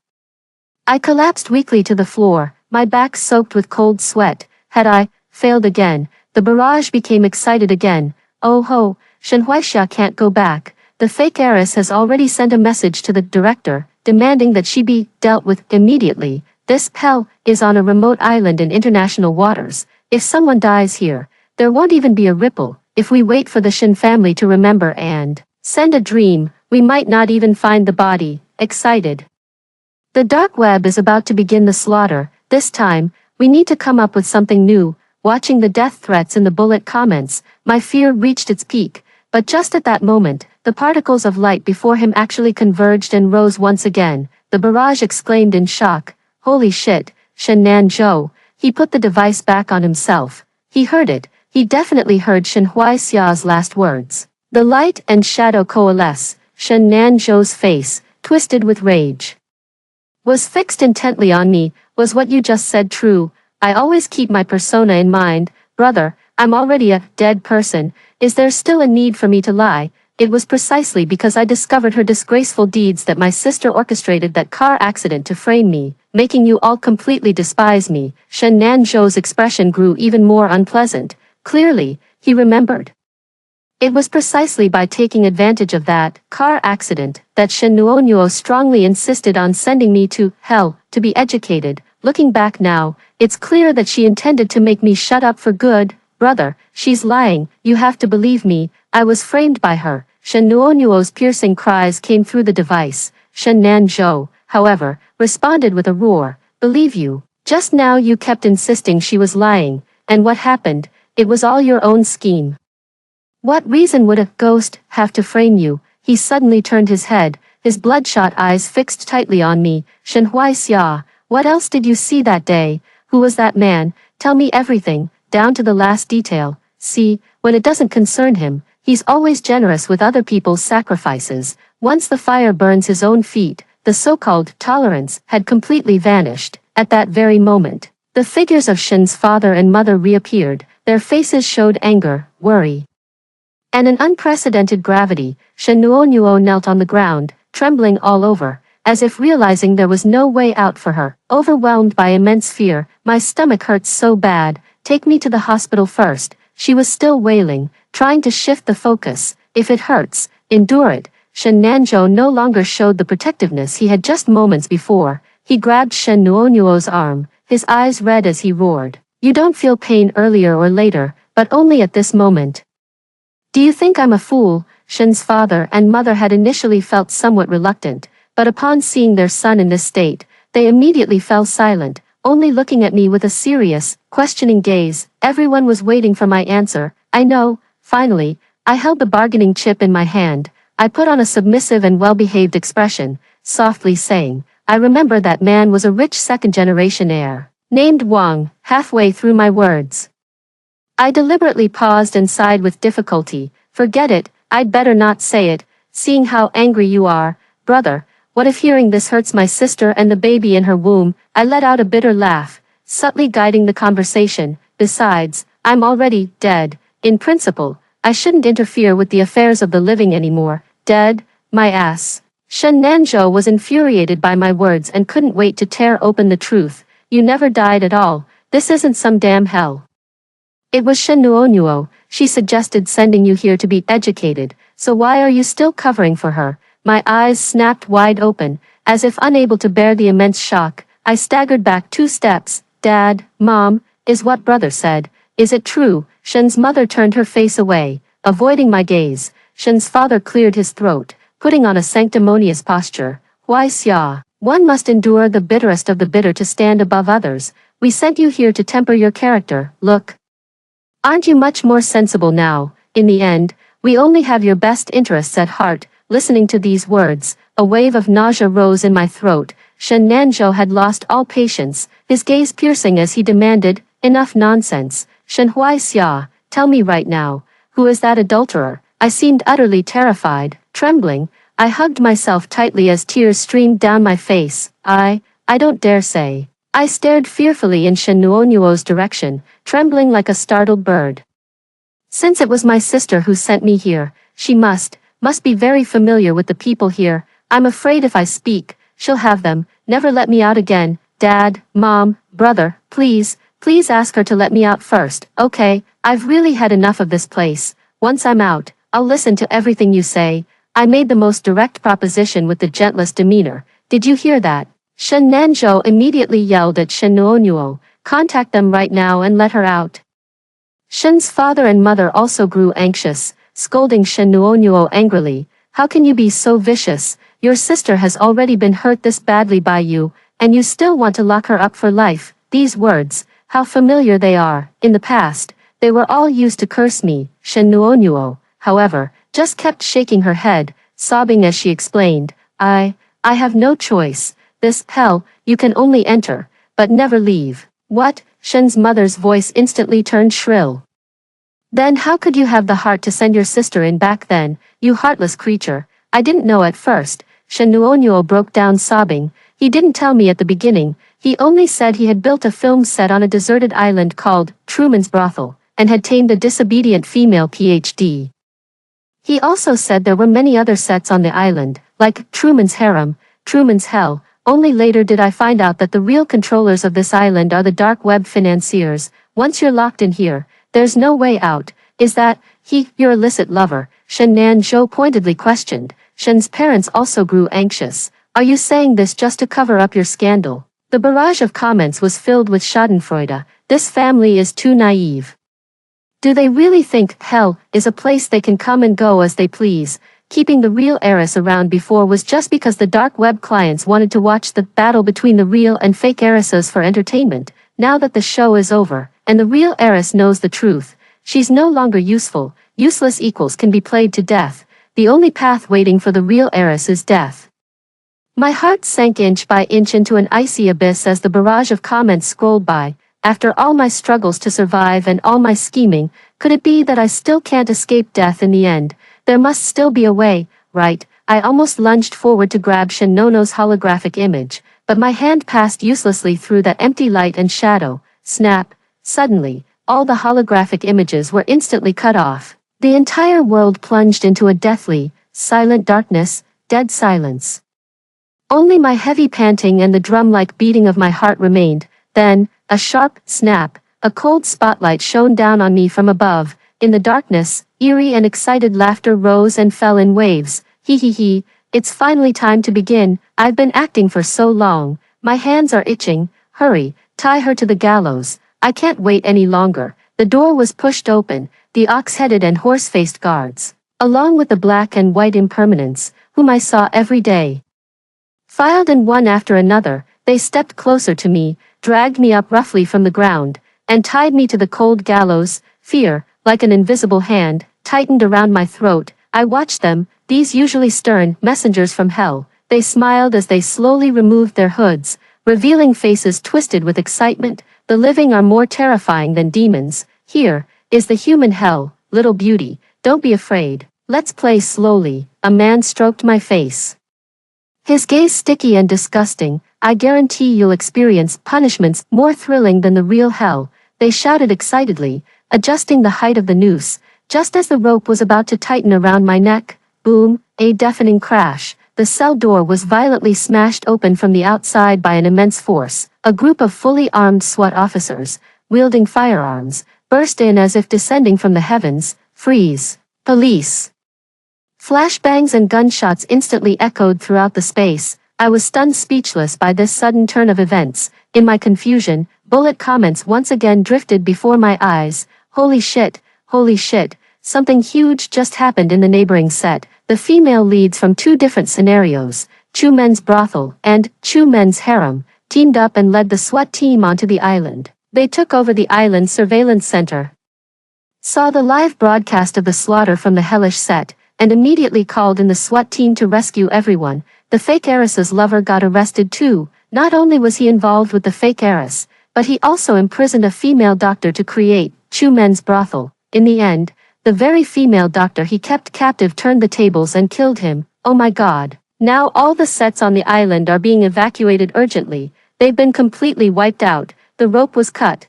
I collapsed weakly to the floor, my back soaked with cold sweat. Had I failed again? The barrage became excited again. Oh ho, Shen Huaixia can't go back. The fake heiress has already sent a message to the director, demanding that she be dealt with immediately. This hell is on a remote island in international waters. If someone dies here, there won't even be a ripple. If we wait for the Shen family to remember and send a dream, we might not even find the body. Excited. The dark web is about to begin the slaughter. This time, we need to come up with something new. Watching the death threats in the bullet comments, my fear reached its peak. But just at that moment, the particles of light before him actually converged and rose once again. The barrage exclaimed in shock. Holy shit, Shen Nanzhou. He put the device back on himself. He heard it. he definitely heard Shen Huaixia's last words. The light and shadow coalesce, Shen Nanzhou's face, twisted with rage, was fixed intently on me. Was what you just said true? I always keep my persona in mind. Brother, I'm already a dead person. Is there still a need for me to lie? It was precisely because I discovered her disgraceful deeds that my sister orchestrated that car accident to frame me, making you all completely despise me. Shen Nanzhou's expression grew even more unpleasant. Clearly, he remembered. It was precisely by taking advantage of that car accident that Shen Nuonuo strongly insisted on sending me to hell to be educated. Looking back now, it's clear that she intended to make me shut up for good. Brother, she's lying. You have to believe me. I was framed by her. Shen Nuonuo's piercing cries came through the device. Shen Nanzhou, however, responded with a roar. Believe you. Just now you kept insisting she was lying. And what happened? It was all your own scheme. What reason would a ghost have to frame you? He suddenly turned his head, his bloodshot eyes fixed tightly on me. Shen Huaixia, what else did you see that day? Who was that man? Tell me everything, down to the last detail. See, when it doesn't concern him, he's always generous with other people's sacrifices. Once the fire burns his own feet, the so-called tolerance had completely vanished. At that very moment, the figures of Shen's father and mother reappeared. Their faces showed anger, worry, and an unprecedented gravity. Shen Nuonuo knelt on the ground, trembling all over, as if realizing there was no way out for her. Overwhelmed by immense fear, my stomach hurts so bad. Take me to the hospital first. She was still wailing, trying to shift the focus. If it hurts, endure it. Shen Nanzhou no longer showed the protectiveness he had just moments before. He grabbed Shen Nuonuo's arm, his eyes red as he roared. You don't feel pain earlier or later, but only at this moment. Do you think I'm a fool? Shen's father and mother had initially felt somewhat reluctant, but upon seeing their son in this state, they immediately fell silent, only looking at me with a serious, questioning gaze. Everyone was waiting for my answer. I know. Finally, I held the bargaining chip in my hand. I put on a submissive and well-behaved expression, softly saying, I remember that man was a rich second-generation heir, named Wang. Halfway through my words, I deliberately paused and sighed with difficulty. Forget it, I'd better not say it, seeing how angry you are. Brother, what if hearing this hurts my sister and the baby in her womb? I let out a bitter laugh, subtly guiding the conversation. Besides, I'm already dead. In principle, I shouldn't interfere with the affairs of the living anymore. Dead? My ass. Shen Nanzhou was infuriated by my words and couldn't wait to tear open the truth. You never died at all. This isn't some damn hell. It was Shen Nuonuo. She suggested sending you here to be educated, so why are you still covering for her? My eyes snapped wide open, as if unable to bear the immense shock. I staggered back 2 steps. Dad, Mom, is what brother said. Is it true? Shen's mother turned her face away, avoiding my gaze. Shen's father cleared his throat, putting on a sanctimonious posture. Huaixia, one must endure the bitterest of the bitter to stand above others. We sent you here to temper your character. Look. Aren't you much more sensible now? In the end, we only have your best interests at heart. Listening to these words, a wave of nausea rose in my throat. Shen Nanzhou had lost all patience, his gaze piercing as he demanded, enough nonsense. Shen Huaixia, tell me right now, who is that adulterer? I seemed utterly terrified, trembling. I hugged myself tightly as tears streamed down my face. I don't dare say. I stared fearfully in Shen Nuonuo's direction, trembling like a startled bird. Since it was my sister who sent me here, she must be very familiar with the people here. I'm afraid if I speak, she'll have them, never let me out again. Dad, Mom, brother, please ask her to let me out first. Okay, I've really had enough of this place. Once I'm out, I'll listen to everything you say. I made the most direct proposition with the gentlest demeanor. Did you hear that? Shen Nanzhou immediately yelled at Shen Nuonuo, contact them right now and let her out. Shen's father and mother also grew anxious, scolding Shen Nuonuo angrily. How can you be so vicious? Your sister has already been hurt this badly by you, and you still want to lock her up for life. These words, how familiar they are. In the past, they were all used to curse me. Shen Nuonuo, however, just kept shaking her head, sobbing as she explained, I have no choice. This hell, you can only enter, but never leave. What? Shen's mother's voice instantly turned shrill. Then how could you have the heart to send your sister in back then, you heartless creature? I didn't know at first. Shen Nuonuo broke down sobbing. He didn't tell me at the beginning. He only said he had built a film set on a deserted island called Truman's Brothel, and had tamed a disobedient female PhD. He also said there were many other sets on the island, like Truman's Harem, Truman's Hell. Only later did I find out that the real controllers of this island are the dark web financiers. Once you're locked in here, there's no way out. Is that, your illicit lover? Shen Nanzhou pointedly questioned. Shen's parents also grew anxious. Are you saying this just to cover up your scandal? The barrage of comments was filled with schadenfreude. This family is too naive. Do they really think hell is a place they can come and go as they please? Keeping the real heiress around before was just because the dark web clients wanted to watch the battle between the real and fake heiresses for entertainment. Now that the show is over, and the real heiress knows the truth, she's no longer useful. Useless equals can be played to death. The only path waiting for the real heiress is death. My heart sank inch by inch into an icy abyss as the barrage of comments scrolled by. After all my struggles to survive and all my scheming, could it be that I still can't escape death in the end? There must still be a way, right? I almost lunged forward to grab Shen Nono's holographic image, but my hand passed uselessly through that empty light and shadow. Snap! Suddenly, all the holographic images were instantly cut off. The entire world plunged into a deathly, silent darkness, dead silence. Only my heavy panting and the drum-like beating of my heart remained. Then, a sharp snap, a cold spotlight shone down on me from above. In the darkness, eerie and excited laughter rose and fell in waves. He, it's finally time to begin. I've been acting for so long. My hands are itching. Hurry, tie her to the gallows. I can't wait any longer. The door was pushed open. The ox-headed and horse-faced guards, along with the black and white impermanents, whom I saw every day, filed in one after another. They stepped closer to me, dragged me up roughly from the ground, and tied me to the cold gallows. Fear, like an invisible hand, tightened around my throat. I watched them, these usually stern messengers from hell. They smiled as they slowly removed their hoods, revealing faces twisted with excitement. The living are more terrifying than demons. Here is the human hell, little beauty. Don't be afraid. Let's play slowly. A man stroked my face, his gaze sticky and disgusting. I guarantee you'll experience punishments more thrilling than the real hell. They shouted excitedly, adjusting the height of the noose. Just as the rope was about to tighten around my neck, boom, a deafening crash. The cell door was violently smashed open from the outside by an immense force. A group of fully armed SWAT officers, wielding firearms, burst in as if descending from the heavens. Freeze! Police! Flashbangs and gunshots instantly echoed throughout the space. I was stunned speechless by this sudden turn of events. In my confusion, bullet comments once again drifted before my eyes. Holy shit, something huge just happened in the neighboring set. The female leads from two different scenarios, Chu Men's Brothel and Chu Men's Harem, teamed up and led the SWAT team onto the island. They took over the island surveillance center, saw the live broadcast of the slaughter from the hellish set, and immediately called in the SWAT team to rescue everyone. The fake heiress's lover got arrested too. Not only was he involved with the fake heiress, but he also imprisoned a female doctor to create Chu Men's Brothel. In the end, the very female doctor he kept captive turned the tables and killed him. Oh my god. Now all the sets on the island are being evacuated urgently. They've been completely wiped out. The rope was cut,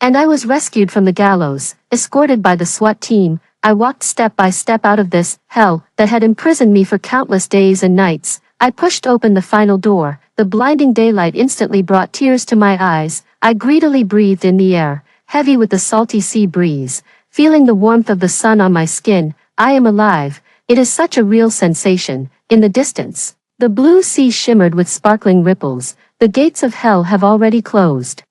and I was rescued from the gallows, escorted by the SWAT team. I walked step by step out of this hell that had imprisoned me for countless days and nights. I pushed open the final door. The blinding daylight instantly brought tears to my eyes. I greedily breathed in the air, heavy with the salty sea breeze, feeling the warmth of the sun on my skin. I am alive. It is such a real sensation. In the distance, the blue sea shimmered with sparkling ripples. The gates of hell have already closed.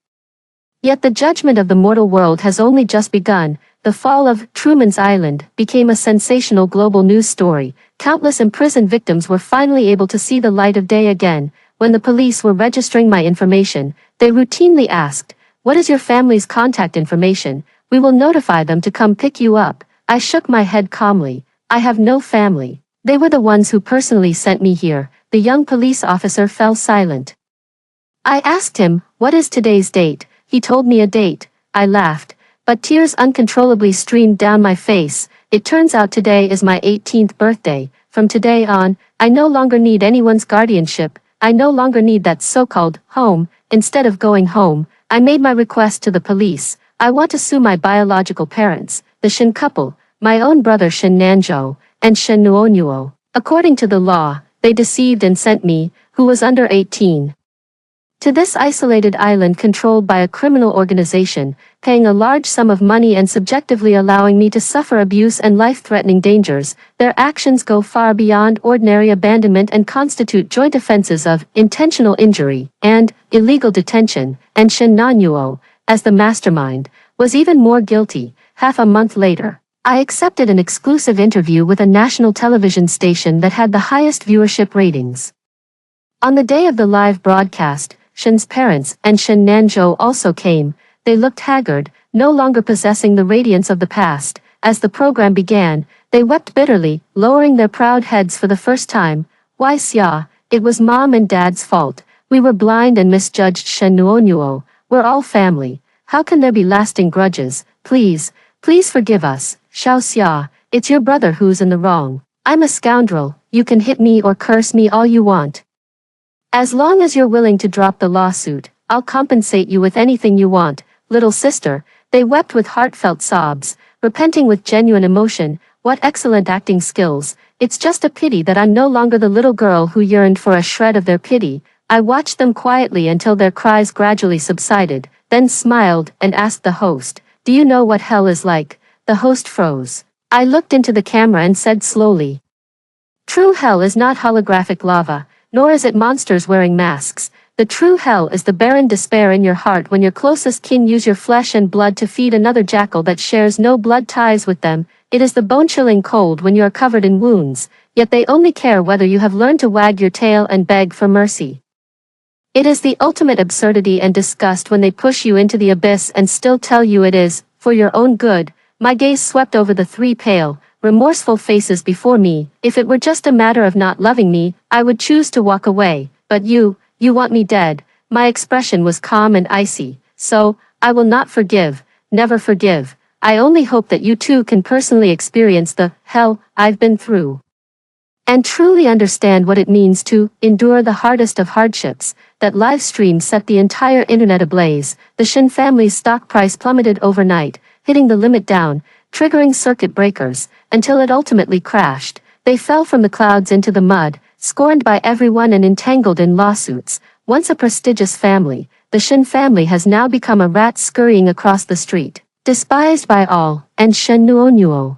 Yet the judgment of the mortal world has only just begun. The fall of Truman's Island became a sensational global news story. Countless imprisoned victims were finally able to see the light of day again. When the police were registering my information, they routinely asked, "What is your family's contact information? We will notify them to come pick you up." I shook my head calmly. I have no family. They were the ones who personally sent me here. The young police officer fell silent. I asked him, "What is today's date?" He told me a date. I laughed. but tears uncontrollably streamed down my face. It turns out today is my 18th birthday. From today on, I no longer need anyone's guardianship. I no longer need that so-called home. Instead of going home, I made my request to the police. I want to sue my biological parents, the Shin couple, my own brother Shin Nanjo, and Shin Nuonuo. According to the law, they deceived and sent me, who was under 18, to this isolated island controlled by a criminal organization, paying a large sum of money and subjectively allowing me to suffer abuse and life-threatening dangers. Their actions go far beyond ordinary abandonment and constitute joint offenses of intentional injury and illegal detention, and Shin Nanuo, as the mastermind, was even more guilty. Half a month later, I accepted an exclusive interview with a national television station that had the highest viewership ratings. On the day of the live broadcast, Shin's parents and Shin Nanjo also came. They looked haggard, no longer possessing the radiance of the past. As the program began, they wept bitterly, lowering their proud heads for the first time. Why Xia, it was Mom and Dad's fault. We were blind and misjudged Shin Nuonuo. We're all family. How can there be lasting grudges? Please forgive us. Xiao Xia, it's your brother who's in the wrong. I'm a scoundrel. You can hit me or curse me all you want. As long as you're willing to drop the lawsuit, I'll compensate you with anything you want, little sister. They wept with heartfelt sobs, repenting with genuine emotion. What excellent acting skills. It's just a pity that I'm no longer the little girl who yearned for a shred of their pity. I watched them quietly until their cries gradually subsided, then smiled and asked the host, "Do you know what hell is like?" The host froze. I looked into the camera and said slowly, "True hell is not holographic lava, nor is it monsters wearing masks. The true hell is the barren despair in your heart when your closest kin use your flesh and blood to feed another jackal that shares no blood ties with them. It is the bone-chilling cold when you are covered in wounds, yet they only care whether you have learned to wag your tail and beg for mercy. It is the ultimate absurdity and disgust when they push you into the abyss and still tell you it is for your own good." My gaze swept over the three pale, remorseful faces before me. If it were just a matter of not loving me, I would choose to walk away. But you want me dead. My expression was calm and icy. So, I will not forgive, never forgive. I only hope that you too can personally experience the hell I've been through, and truly understand what it means to endure the hardest of hardships. That live stream set the entire internet ablaze. The Shin family's stock price plummeted overnight, hitting the limit down, triggering circuit breakers, until it ultimately crashed. They fell from the clouds into the mud, scorned by everyone and entangled in lawsuits. Once a prestigious family, the Shin family has now become a rat scurrying across the street, despised by all, and Shin Nuonuo.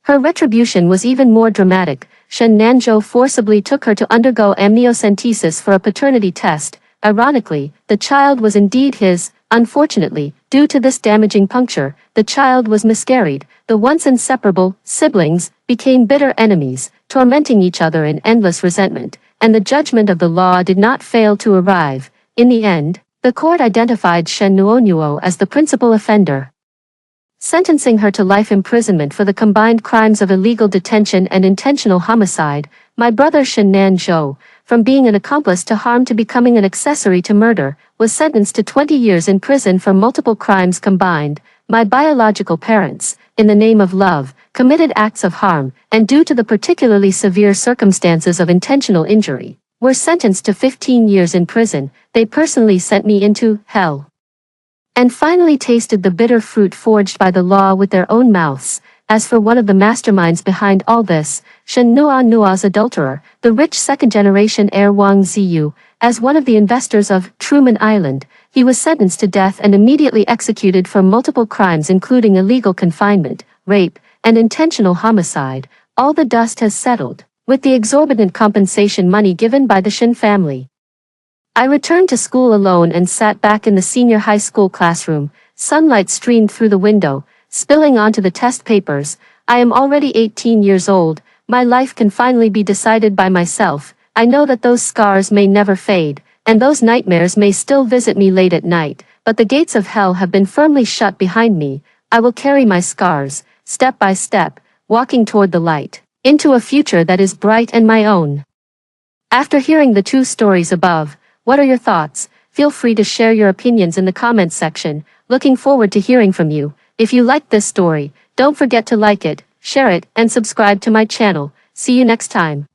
Her retribution was even more dramatic. Shin Nanjo forcibly took her to undergo amniocentesis for a paternity test. Ironically, the child was indeed his. Unfortunately, due to this damaging puncture, the child was miscarried. The once inseparable siblings became bitter enemies, tormenting each other in endless resentment, and the judgment of the law did not fail to arrive. In the end, the court identified Shin Nuonuo as the principal offender, sentencing her to life imprisonment for the combined crimes of illegal detention and intentional homicide. My brother Shin Nanjo, from being an accomplice to harm to becoming an accessory to murder, was sentenced to 20 years in prison for multiple crimes combined. My biological parents, in the name of love, committed acts of harm, and due to the particularly severe circumstances of intentional injury, were sentenced to 15 years in prison. They personally sent me into hell, and finally tasted the bitter fruit forged by the law with their own mouths. As for one of the masterminds behind all this, Shin Nuonuo's adulterer, the rich second-generation heir Wang Ziyu, as one of the investors of Truman Island, he was sentenced to death and immediately executed for multiple crimes including illegal confinement, rape, and intentional homicide. All the dust has settled, with the exorbitant compensation money given by the Shin family. I returned to school alone and sat back in the senior high school classroom. Sunlight streamed through the window, spilling onto the test papers. I am already 18 years old. My life can finally be decided by myself. I know that those scars may never fade, and those nightmares may still visit me late at night, but the gates of hell have been firmly shut behind me. I will carry my scars, step by step, walking toward the light, into a future that is bright and my own. After hearing the two stories above, what are your thoughts? Feel free to share your opinions in the comments section. Looking forward to hearing from you. If you liked this story, don't forget to like it, share it, and subscribe to my channel. See you next time.